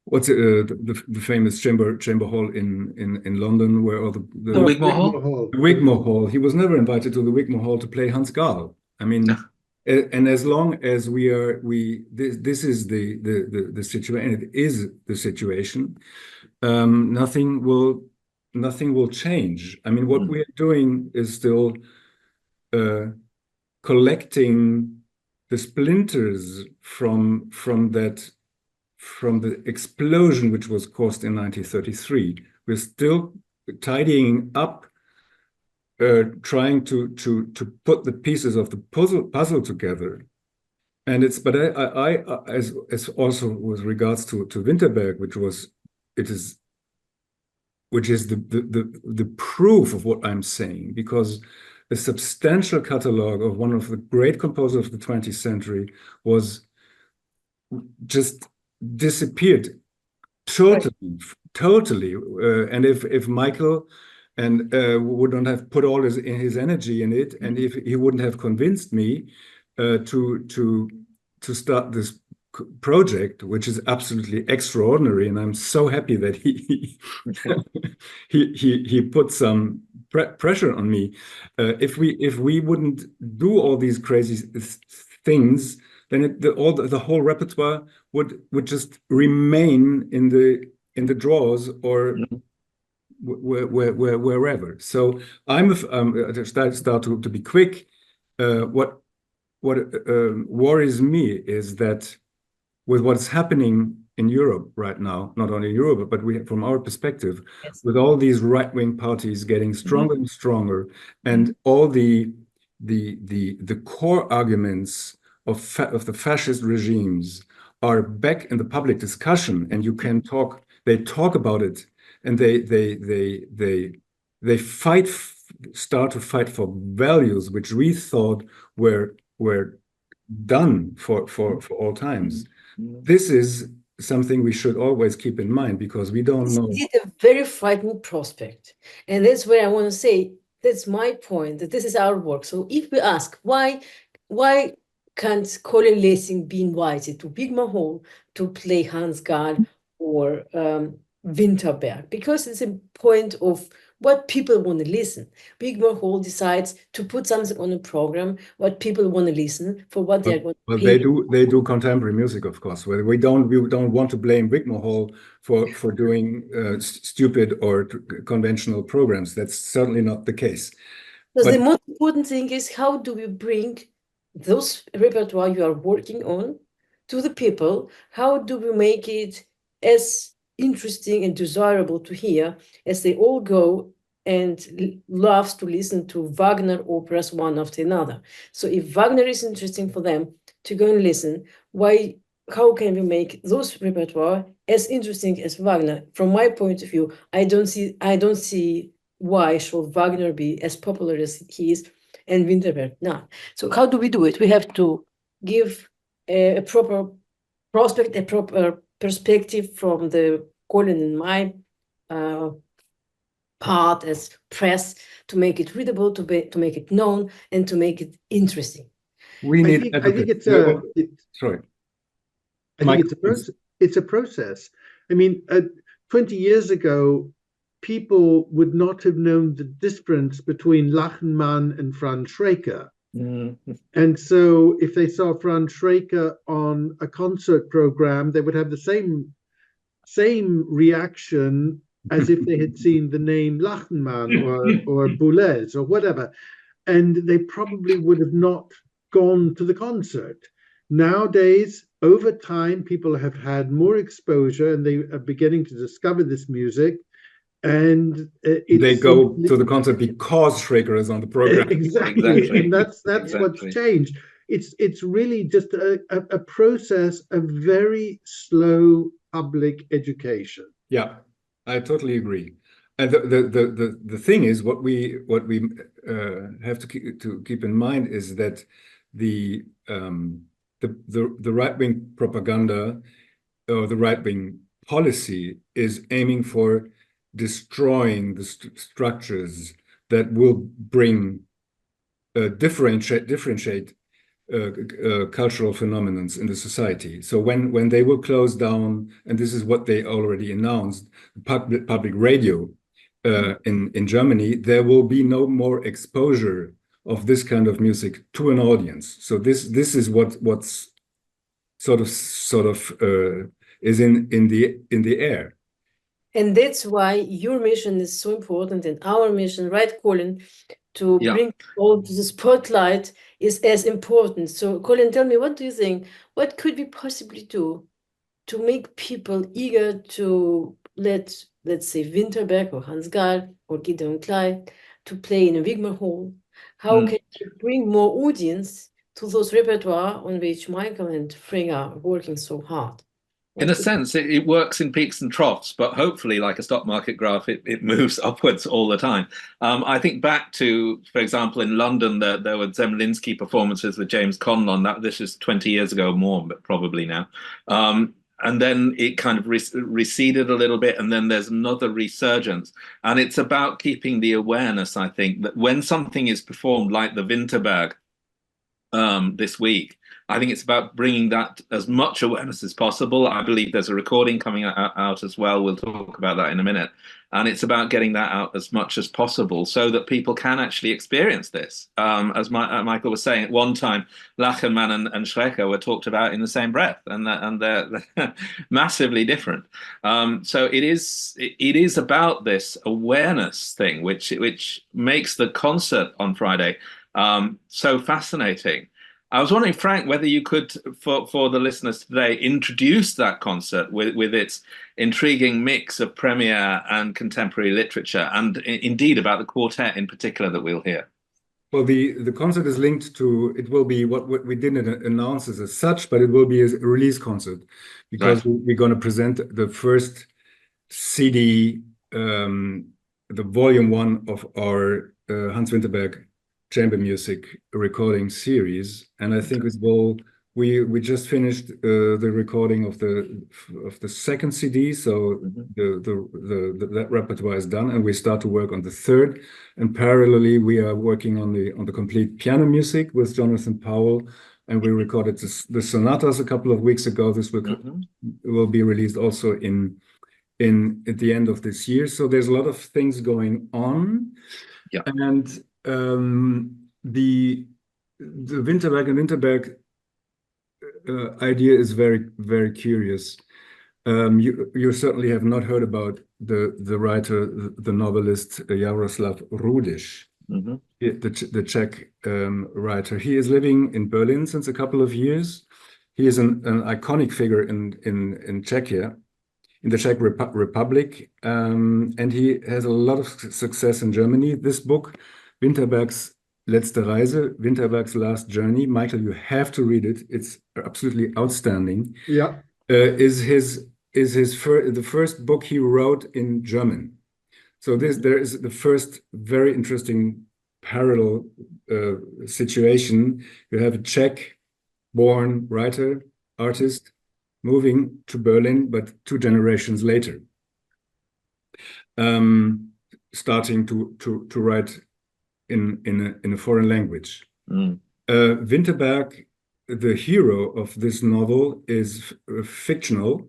what's the famous chamber hall in London, where all the Wigmore Hall? Wigmore Hall. He was never invited to the Wigmore Hall to play Hans Gall. I mean, and as long as this is the situation, and it is the situation, nothing will change. I mean, what we are doing is still collecting the splinters from the explosion which was caused in 1933. We're still tidying up, trying to put the pieces of the puzzle together. And but I as also with regards to Winterberg, which is the proof of what I'm saying, because a substantial catalogue of one of the great composers of the 20th century was just disappeared totally. And if Michael and wouldn't have put all his energy in it, and if he wouldn't have convinced me to start this project, which is absolutely extraordinary, and I'm so happy that he he put some pressure on me. If we wouldn't do all these crazy things, then the whole repertoire would just remain in the drawers or wherever. So I start to be quick. What worries me is that with what's happening in Europe right now, not only in Europe, but from our perspective, Yes. with all these right-wing parties getting stronger and stronger, and all the core arguments of the fascist regimes are back in the public discussion, and you can talk. They talk about it, and they start to fight for values which we thought were done for all times. This is something we should always keep in mind, because we don't know. It's a very frightening prospect. And that's where I want to say, that's my point, that this is our work. So if we ask, why can't Colin Lessing be invited to Bigma Hall to play Hans Gall or Winterberg? Because it's a point of what people want to listen. Bigma Hall decides to put something on a program, what people want to listen for, what they're going to Well, pay. they do contemporary music, of course. Where we don't want to blame Wigmore Hall for doing stupid or conventional programs. That's certainly not the case. Because But the most important thing is, how do we bring those repertoire you are working on to the people? How do we make it as interesting and desirable to hear as they all go and loves to listen to Wagner operas one after another? So if Wagner is interesting for them to go and listen, how can we make those repertoire as interesting as Wagner? From my point of view, I don't see why should Wagner be as popular as he is and Winterberg not. So how do we do it? We have to give a proper prospect, a proper perspective from the Colin and my part as press, to make it readable, to make it known, and to make it interesting. we need I think it's sorry. I think it's a process. I mean, 20 years ago, people would not have known the difference between Lachenmann and Franz Schreker. And so if they saw Franz Schreker on a concert program, they would have the same reaction as if they had seen the name Lachenmann or Boulez or whatever. And they probably would have not gone to the concert. Nowadays, over time, people have had more exposure and they are beginning to discover this music. And they go to the concert because Schreker is on the program. Exactly. And that's Exactly. what's changed. It's really just a process of very slow public education. Yeah, I totally agree. And the thing is, what we have to keep in mind is that the right-wing propaganda or the right-wing policy is aiming for destroying the structures that will bring differentiate cultural phenomena in the society. So when they will close down, and this is what they already announced, public radio in Germany, there will be no more exposure of this kind of music to an audience. So this is what's sort of is in the air. And that's why your mission is so important, and our mission, right, Colin, to bring all to the spotlight is as important. So, Colin, tell me, what do you think? What could we possibly do to make people eager to let's say, Winterberg or Hans Gall or Gideon Klein to play in a Wigmore Hall? How can you bring more audience to those repertoire on which Michael and Frank are working so hard? In a sense, it works in peaks and troughs, but hopefully, like a stock market graph, it moves upwards all the time. I think back to, for example, in London, there were Zemlinsky performances with James Conlon. This is 20 years ago, more, but probably now. And then it kind of receded a little bit, and then there's another resurgence. And it's about keeping the awareness, I think, that when something is performed like the Winterberg this week, I think it's about bringing that as much awareness as possible. I believe there's a recording coming out as well. We'll talk about that in a minute. And it's about getting that out as much as possible so that people can actually experience this. As Michael was saying, at one time, Lachenmann and Schrecker were talked about in the same breath, and they're massively different. So it is about this awareness thing, which makes the concert on Friday so fascinating. I was wondering, Frank, whether you could, for the listeners today, introduce that concert with its intriguing mix of premiere and contemporary literature, and indeed about the quartet in particular that we'll hear. Well, the concert is linked to, it will be what we didn't announce as such, but it will be a release concert, because we're going to present the first CD, the volume 1 of our Hans Winterberg chamber music recording series. And I think we just finished the recording of the second CD, so that repertoire is done, and we start to work on the third. And parallelly, we are working on the complete piano music with Jonathan Powell, and we recorded the sonatas a couple of weeks ago. This will be released also at the end of this year. So there's a lot of things going on, and the Winterberg and Winterberg idea is very, very curious. You certainly have not heard about the writer, the novelist Jaroslav Rudiš, the Czech writer. He is living in Berlin since a couple of years. He is an iconic figure in Czechia, in the Czech Republic, and he has a lot of success in Germany. This book, Winterberg's Letzte Reise, Winterberg's Last Journey, Michael, you have to read it. It's absolutely outstanding. Yeah, is the first book he wrote in German. So there is the first very interesting parallel situation. You have a Czech-born writer, artist, moving to Berlin, but 2 generations later, starting to write in a foreign language. Winterberg, the hero of this novel, is fictional,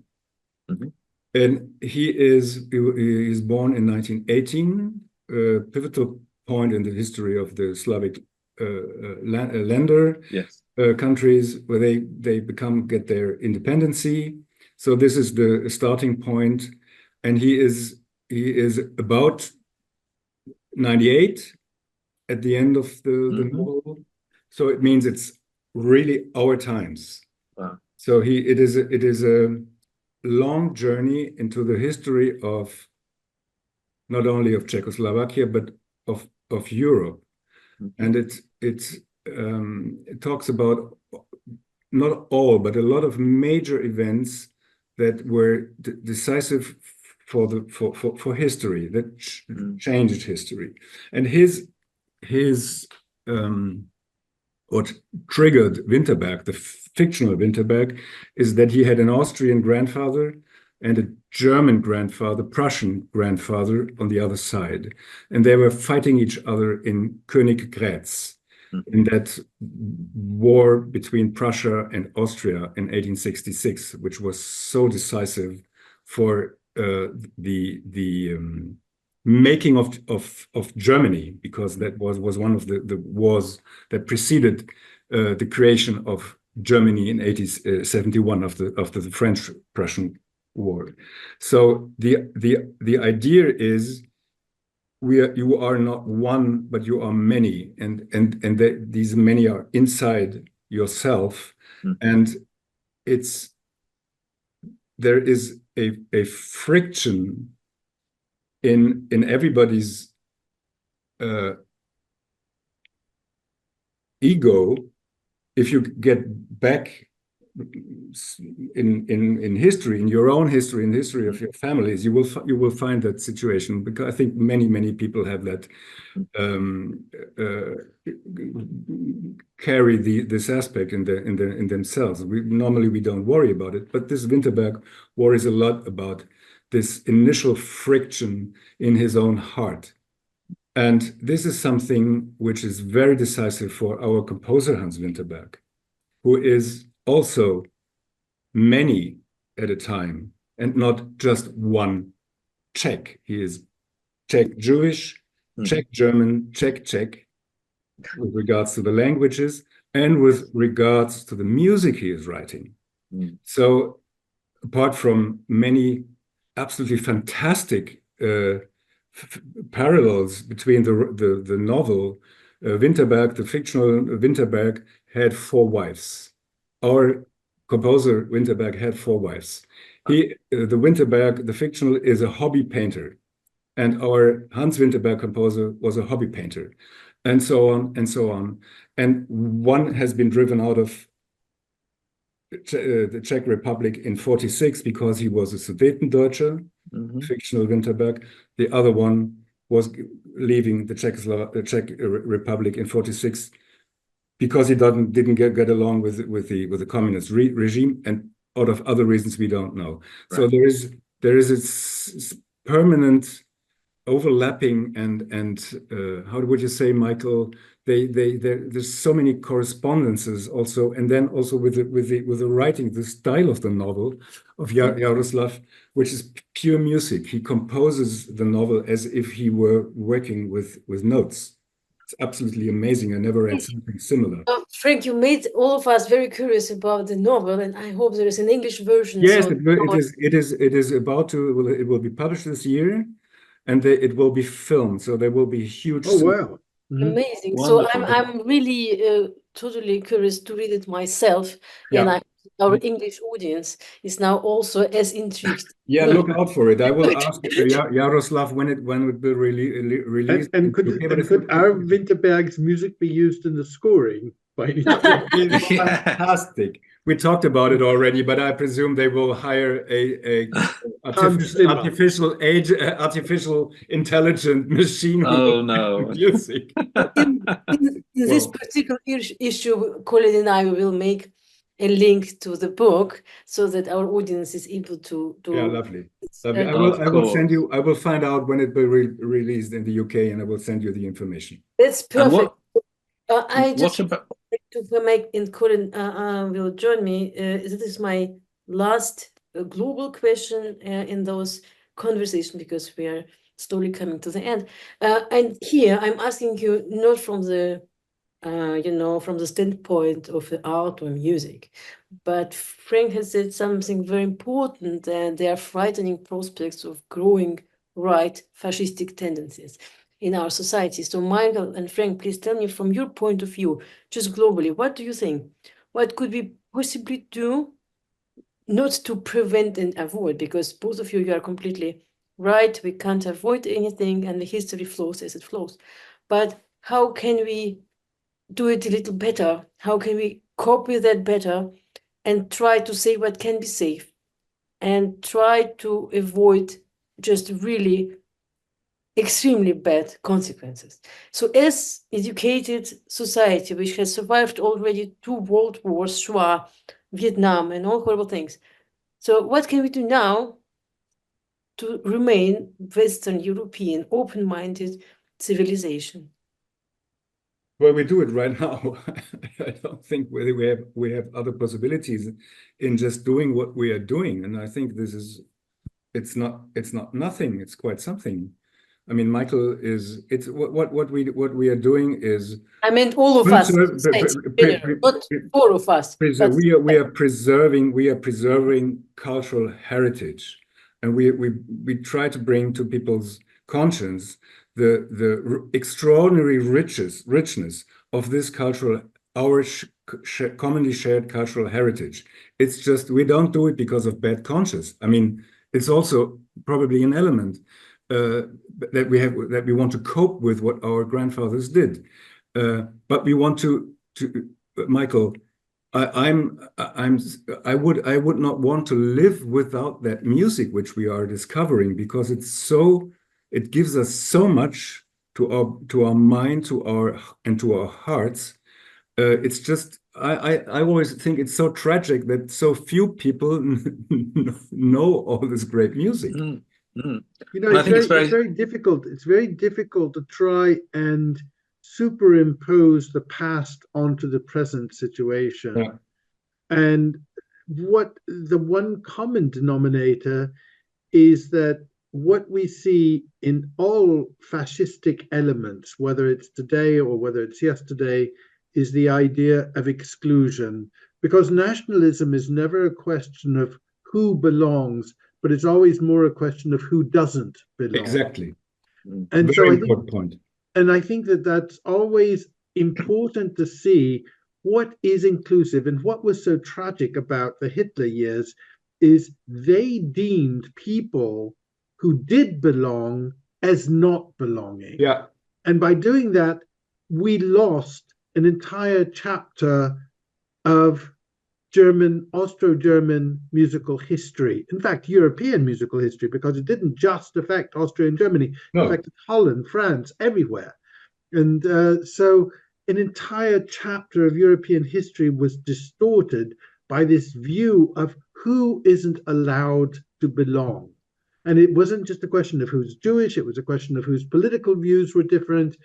and he is born in 1918, a pivotal point in the history of the Slavic Länder. Yes. Countries where they get their independency. So this is the starting point, and he is about 98 at the end of the novel. So it means it's really our times. Wow. So it is a long journey into the history of not only of Czechoslovakia but of Europe, and it talks about not all, but a lot of major events that were decisive for history, that changed history. And what triggered Winterberg, the fictional Winterberg, is that he had an Austrian grandfather and a German grandfather, Prussian grandfather on the other side, and they were fighting each other in Königgrätz, in that war between Prussia and Austria in 1866, which was so decisive for the making of Germany, because that was one of the wars that preceded the creation of Germany in 1871 after the French-Prussian War. So the idea is you are not one, but you are many, and these many are inside yourself, and there is a friction in everybody's ego. If you get back in history, in your own history, in the history of your families, you will find that situation, because I think many people have that carry this aspect in themselves. Normally we don't worry about it, but this Winterberg worries a lot about this initial friction in his own heart. And this is something which is very decisive for our composer, Hans Winterberg. who is also many at a time and not just one Czech. He is Czech Jewish, Czech German, Czech, with regards to the languages and with regards to the music he is writing. So apart from many absolutely fantastic parallels between the novel, Winterberg, the fictional Winterberg, had 4 wives. Our composer Winterberg had 4 wives. The Winterberg, the fictional, is a hobby painter, and our Hans Winterberg composer was a hobby painter, and so on and so on. And one has been driven out of the Czech Republic in 46 because he was a Sudetendeutscher, fictional Winterberg. The other one was leaving the Czech Republic in 46 because he didn't get along with the communist regime, and out of other reasons we don't know. Right. So there is a permanent overlapping and how would you say, Michael? There's so many correspondences also, and then also with the writing, the style of the novel of Jaroslav, which is pure music. He composes the novel as if he were working with notes. It's absolutely amazing. I never read something similar. Frank, you made all of us very curious about the novel, and I hope there is an English version. Yes, so it is about to. It will be published this year, and it will be filmed. So there will be huge. Oh wow! Amazing. Wonderful. So I'm really totally curious to read it myself, and our English audience is now also as intrigued. Yeah, look out for it. I will ask Jaroslav when it will be released. And could our Winterberg's music be used in the scoring by any chance? Fantastic. We talked about it already, but I presume they will hire a artificial intelligent machine. Oh no! Music. In this particular issue, Colin and I will make a link to the book so that our audience is able to. Yeah, lovely. I will send you. I will find out when it will be released in the UK, and I will send you the information. That's perfect. I just about to make, and Colin will join me. This is my last global question in those conversations, because we are slowly coming to the end. And here I'm asking you not from the from the standpoint of the art or music, but Frank has said something very important, and there are frightening prospects of growing right fascistic tendencies in our society. So Michael and Frank, please tell me from your point of view, just globally, what do you think? What could we possibly do not to prevent and avoid? Because both of you are completely right. We can't avoid anything, and the history flows as it flows. But how can we do it a little better? How can we cope with that better and try to say what can be safe and try to avoid just really extremely bad consequences? So as educated society, which has survived already 2 world wars, Shoah, Vietnam, and all horrible things, so what can we do now to remain Western European, open-minded civilization? Well, we do it right now. I don't think we have other possibilities in just doing what we are doing, and I think it's not nothing. It's quite something. I mean, Michael it's what we are doing is. I meant all of us, not 4 of us. We are preserving cultural heritage, and we try to bring to people's conscience the extraordinary richness of this our commonly shared cultural heritage. It's just we don't do it because of bad conscience. I mean, it's also probably an element that we want to cope with what our grandfathers did, but we want to Michael, I would not want to live without that music which we are discovering, because it gives us so much to our mind, to our hearts. It's just I always think it's so tragic that so few people know all this great music. It's very difficult. It's very difficult to try and superimpose the past onto the present situation. And what the one common denominator is that what we see in all fascistic elements, whether it's today or whether it's yesterday, is the idea of exclusion. Because nationalism is never a question of who belongs, but it's always more a question of who doesn't belong. Exactly. And Very so important point. And I think that that's always important to see what is inclusive. And what was so tragic about the Hitler years is they deemed people who did belong as not belonging. Yeah. And by doing that, we lost an entire chapter of Austro-German musical history. In fact, European musical history, because it didn't just affect Austria and Germany, it affected Holland, France, everywhere. And so an entire chapter of European history was distorted by this view of who isn't allowed to belong. And it wasn't just a question of who's Jewish, it was a question of whose political views were different.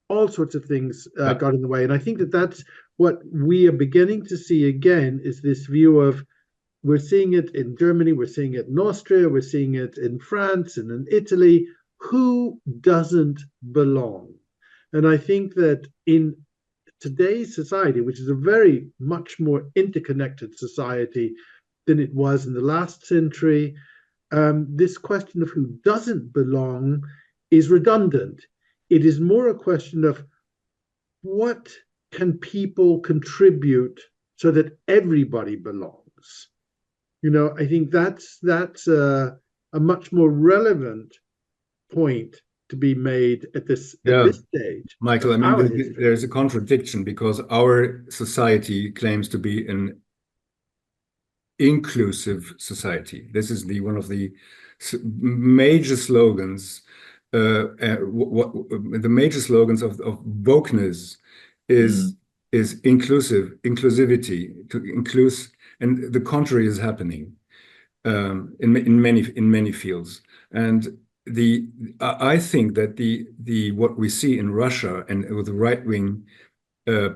All sorts of things got in the way. And I think that that's what we are beginning to see again, is this view of, we're seeing it in Germany, we're seeing it in Austria, we're seeing it in France and in Italy. Who doesn't belong? And I think that in today's society, which is a very much more interconnected society than it was in the last century, this question of who doesn't belong is redundant. It is more a question of what can people contribute so that everybody belongs. I think that's a much more relevant point to be made at this stage. Michael, I mean, there's a contradiction, because our society claims to be an inclusive society. This is one of the major slogans. The major slogans of wokeness is inclusivity, to include, and the contrary is happening in many fields. And I think that what we see in Russia and with the right-wing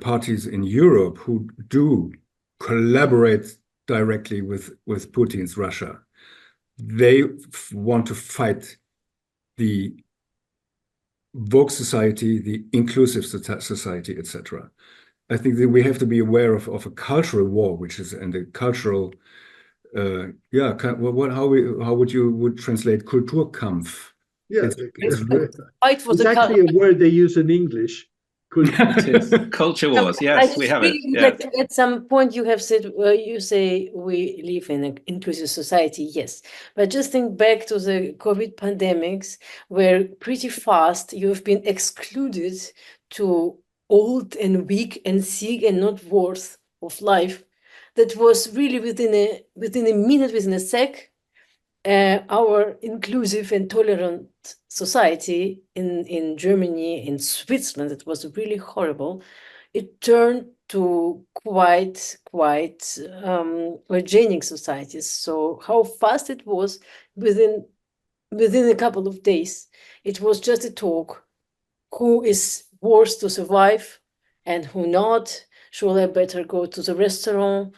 parties in Europe who do collaborate directly with Putin's Russia, they want to fight the woke society, the inclusive society, etc. I think that we have to be aware of a cultural war, which is, and a cultural how would you translate Kulturkampf? Yeah, it's actually a word they use in English. Culture wars. Yes, we have it. Yes. At some point, you have said, you say we live in an inclusive society. Yes, but just think back to the COVID pandemics, where pretty fast you have been excluded to old and weak and sick and not worth of life. That was really within a minute, within a sec. Our inclusive and tolerant society in Germany, in Switzerland, it was really horrible. It turned to quite hygienic societies. So how fast it was, within a couple of days, it was just a talk. Who is worse to survive and who not? Should I better go to the restaurant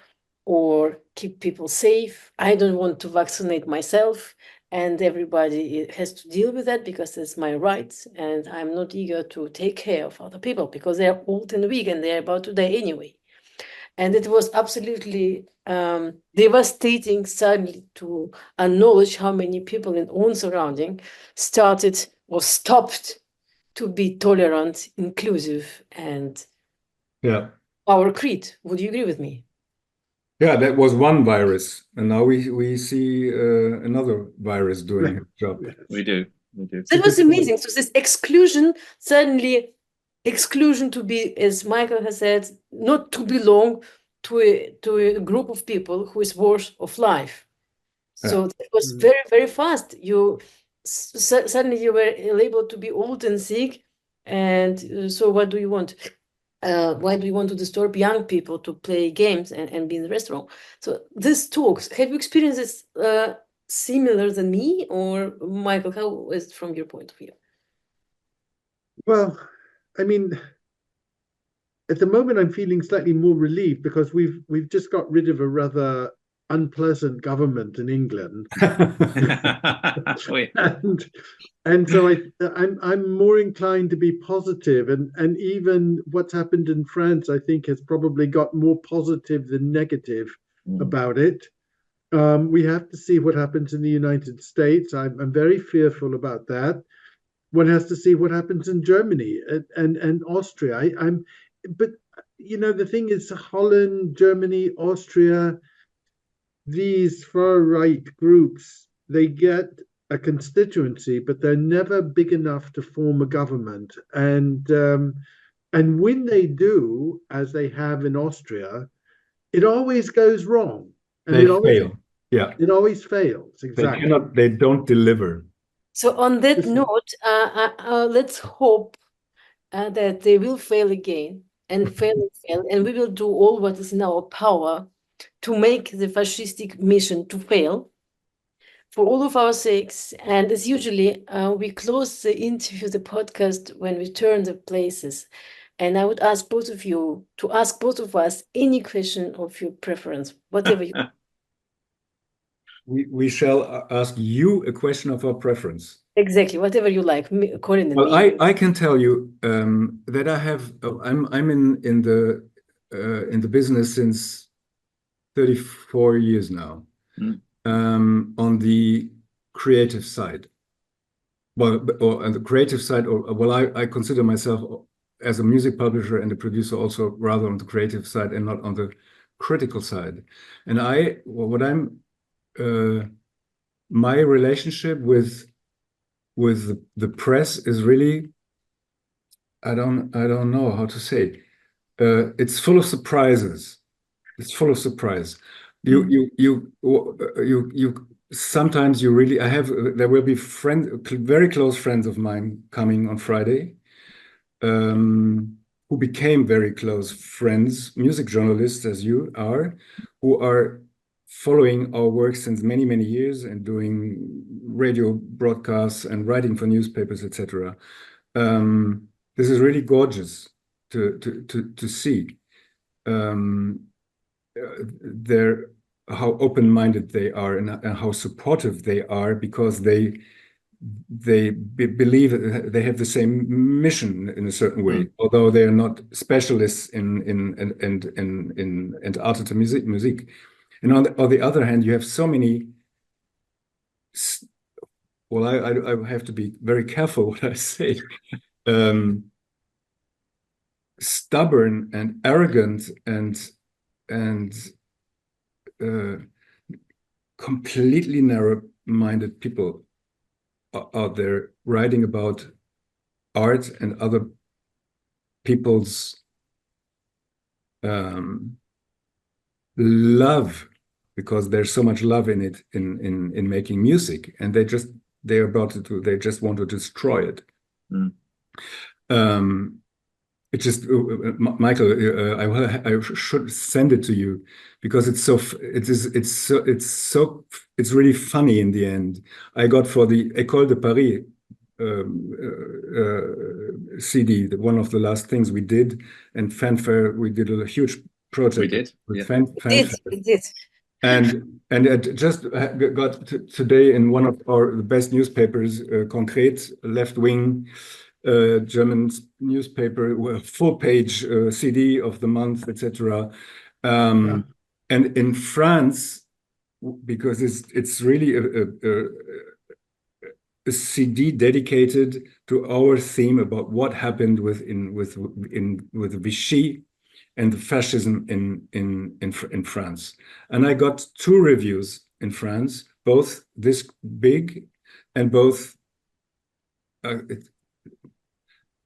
or keep people safe? I don't want to vaccinate myself, and everybody has to deal with that because it's my rights, and I'm not eager to take care of other people because they're old and weak and they're about to die anyway. And it was absolutely devastating suddenly to acknowledge how many people in own surrounding started or stopped to be tolerant, inclusive, and our creed. Would you agree with me? Yeah, that was one virus, and now we see another virus doing its job. We do. That was amazing. So this exclusion, suddenly exclusion to be, as Michael has said, not to belong to a group of people who is worth of life. So it was very, very fast. Suddenly you were able to be old and sick, and so what do you want? Why do you want to disturb young people to play games and be in the restaurant? So these talks, have you experienced this similar than me, or Michael, how is it from your point of view? Well, I mean, at the moment I'm feeling slightly more relieved because we've just got rid of a rather unpleasant government in England. and so I'm more inclined to be positive, and even what's happened in France, I think, has probably got more positive than negative about it. We have to see what happens in the United States. I'm very fearful about that. One has to see what happens in Germany and Austria. But the thing is, Holland, Germany, Austria, these far right groups, they get a constituency, but they're never big enough to form a government. And when they do, as they have in Austria, it always goes wrong. And They fail. Yeah. It always fails. Exactly. They don't deliver. So on that note, let's hope that they will fail again and fail, and we will do all what is in our power to make the fascistic mission to fail for all of our sakes. And as usually, we close the interview, the podcast, when we turn the places. And I would ask both of you to ask both of us any question of your preference, whatever you. We shall ask you a question of our preference. Exactly, whatever you like, Colin and well, me. I can tell you that I'm in the business since 34 years now, on the creative side. Well, or on the creative side, I consider myself as a music publisher and a producer also rather on the creative side and not on the critical side. And my relationship with the press is really, I don't know how to say. It's full of surprises. It's full of surprise. You sometimes you really. There will be very close friends of mine coming on Friday, who became very close friends, music journalists as you are, who are following our work since many, many years and doing radio broadcasts and writing for newspapers, etc. This is really gorgeous to see. How open-minded they are and how supportive they are, because they believe they have the same mission in a certain way, although they are not specialists in art and music. And on the other hand, you have so many. Well, I have to be very careful what I say. Stubborn and arrogant and completely narrow-minded people out there writing about art and other people's love, because there's so much love in it in making music, and they just want to destroy it. It just Michael, I should send it to you because it's really funny in the end. I got for the École de Paris CD, one of the last things we did, and Fanfare, we did a huge project. We did. With Fanfare. It did. And it just got today in one of the best newspapers, Konkret, left-wing German newspaper, full-page CD of the month, etc. And in France, because it's really a CD dedicated to our theme about what happened with Vichy and the fascism in France. And I got 2 reviews in France, both this big and both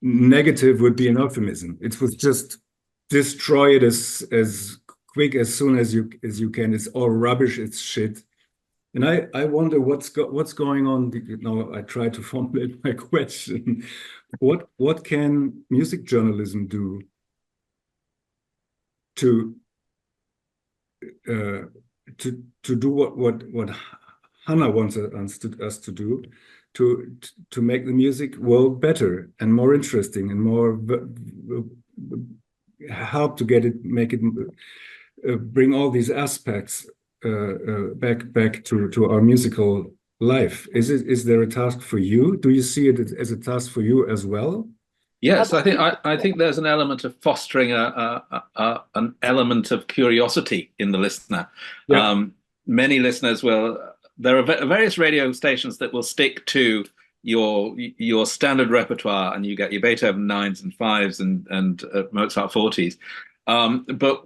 negative would be an euphemism. It was just destroy it as quick as soon as you can. It's all rubbish. It's shit. And I wonder what's going on. Now I try to formulate my question. What can music journalism do to do what Hana wants us to do, to make the music world better and more interesting and more help to get it, make it, bring all these aspects back to our musical life? Is there a task for you? Do you see it as a task for you as well? Yes, I think there's an element of fostering an element of curiosity in the listener. Yeah. Many listeners will. There are various radio stations that will stick to your standard repertoire, and you get your Beethoven 9s and 5s and Mozart 40s. But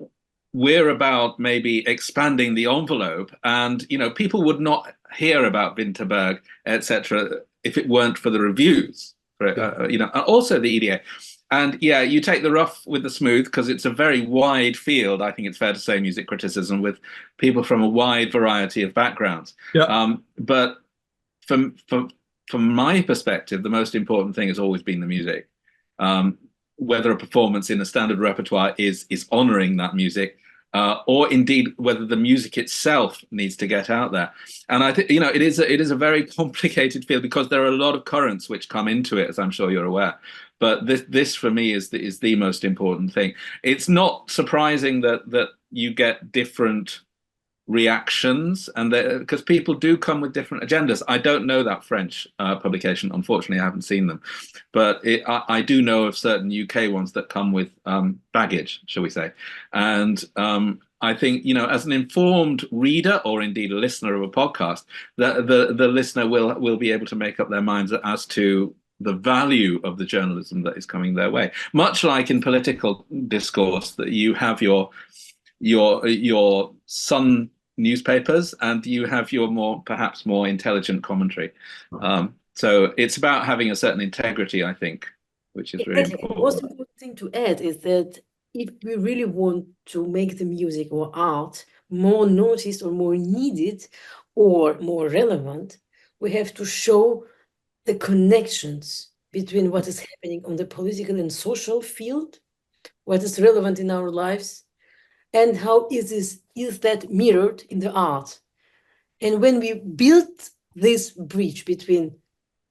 we're about maybe expanding the envelope, and people would not hear about Winterberg, etc., if it weren't for the reviews. And also the EDA. And yeah, you take the rough with the smooth, because it's a very wide field. I think it's fair to say, music criticism, with people from a wide variety of backgrounds. Yeah. But from my perspective, the most important thing has always been the music. Whether a performance in a standard repertoire is honoring that music, or indeed whether the music itself needs to get out there. And I think it is a very complicated field, because there are a lot of currents which come into it, as I'm sure you're aware. But this for me is the most important thing. It's not surprising that you get different reactions, and because people do come with different agendas. I don't know that French publication, unfortunately. I haven't seen them, but I do know of certain UK ones that come with baggage, shall we say. And I think, as an informed reader, or indeed a listener of a podcast, the listener will be able to make up their minds as to the value of the journalism that is coming their way. Much like in political discourse, that you have your Sun newspapers, and you have your perhaps more intelligent commentary. So it's about having a certain integrity, I think, which is really important. The most important thing to add is that if we really want to make the music or art more noticed or more needed or more relevant, we have to show the connections between what is happening on the political and social field, what is relevant in our lives, and how is that mirrored in the art. And when we build this bridge between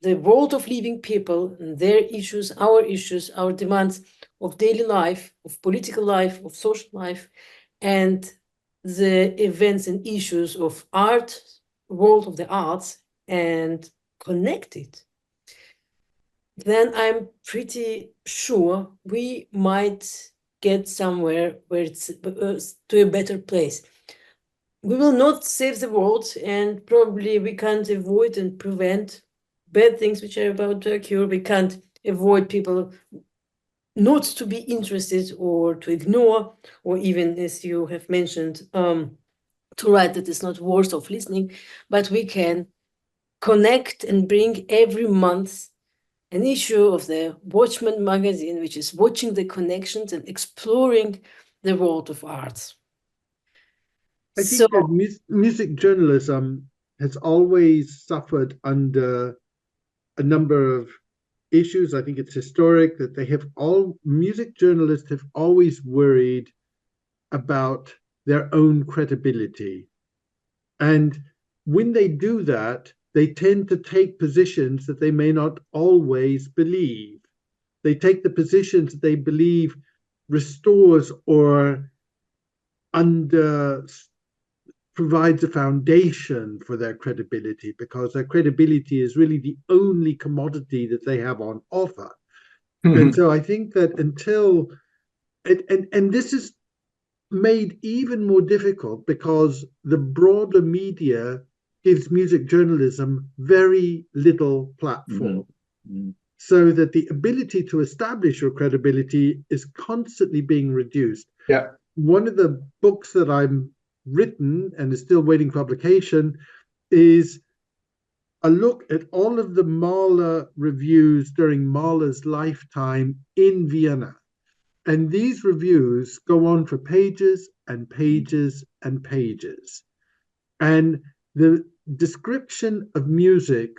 the world of living people and their issues, our demands of daily life, of political life, of social life, and the events and issues of art, world of the arts, and connect it, then I'm pretty sure we might get somewhere where it's to a better place. We will not save the world, and probably we can't avoid and prevent bad things which are about to occur. We can't avoid people not to be interested or to ignore, or even, as you have mentioned, to write that it's not worth of listening, but we can connect and bring every month an issue of the Watchman magazine, which is watching the connections and exploring the world of arts. I think that music journalism has always suffered under a number of issues. I think it's historic that music journalists have always worried about their own credibility. And when they do that, they tend to take positions that they may not always believe. They take the positions that they believe restores or provides a foundation for their credibility, because their credibility is really the only commodity that they have on offer. Mm-hmm. And so I think that until, and this is made even more difficult because the broader media gives music journalism very little platform. Mm-hmm. So that the ability to establish your credibility is constantly being reduced. Yeah. One of the books that I'm written and is still waiting publication is a look at all of the Mahler reviews during Mahler's lifetime in Vienna. And these reviews go on for pages and pages and pages. And the description of music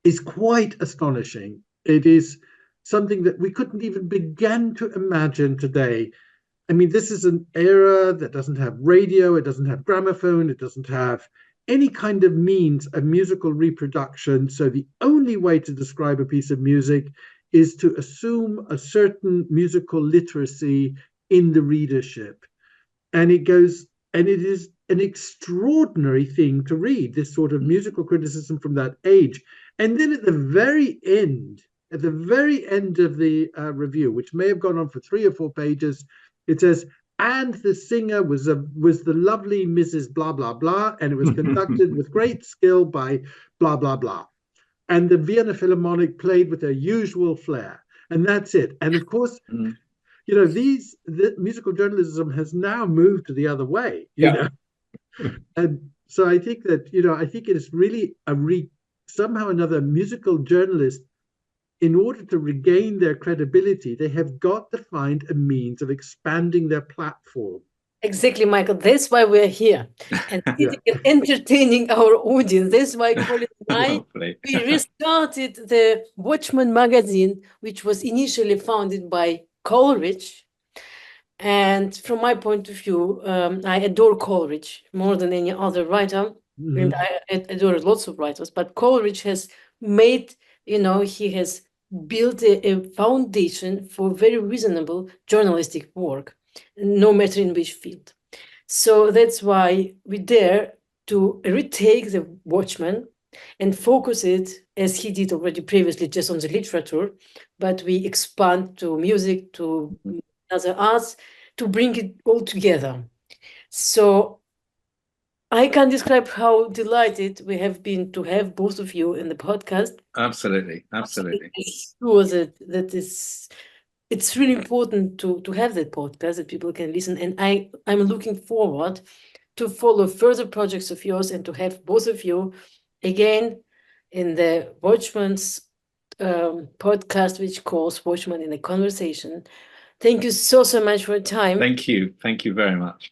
is quite astonishing. It is something that we couldn't even begin to imagine today. I mean, this is an era that doesn't have radio, it doesn't have gramophone, it doesn't have any kind of means of musical reproduction. So the only way to describe a piece of music is to assume a certain musical literacy in the readership. And it is an extraordinary thing to read, this sort of musical criticism from that age. And then at the very end of the review, which may have gone on for 3 or 4 pages, it says, and the singer was the lovely Mrs. blah, blah, blah, and it was conducted with great skill by blah, blah, blah. And the Vienna Philharmonic played with their usual flair. And that's it. And of course, you know, the musical journalism has now moved to the other way, you know. And so I think that, you know, I think it is really somehow or another, musical journalists, in order to regain their credibility, they have got to find a means of expanding their platform. Exactly, Michael. That's why we're here and entertaining our audience. That's why Colin and we restarted the Watchman magazine, which was initially founded by Coleridge. And from my point of view, I adore Coleridge more than any other writer. And I adore lots of writers, but Coleridge has made, you know, he has built a foundation for very reasonable journalistic work, no matter in which field. So that's why we dare to retake the Watchman and focus it, as he did already previously, just on the literature, but we expand to music, to other arts, to bring it all together. So I can't describe how delighted we have been to have both of you in the podcast. Absolutely. I'm sure that it's really important to have that podcast that people can listen. And I'm looking forward to follow further projects of yours and to have both of you again in the Watchman's podcast, which calls Watchman in a Conversation. Thank you so much for your time. Thank you very much.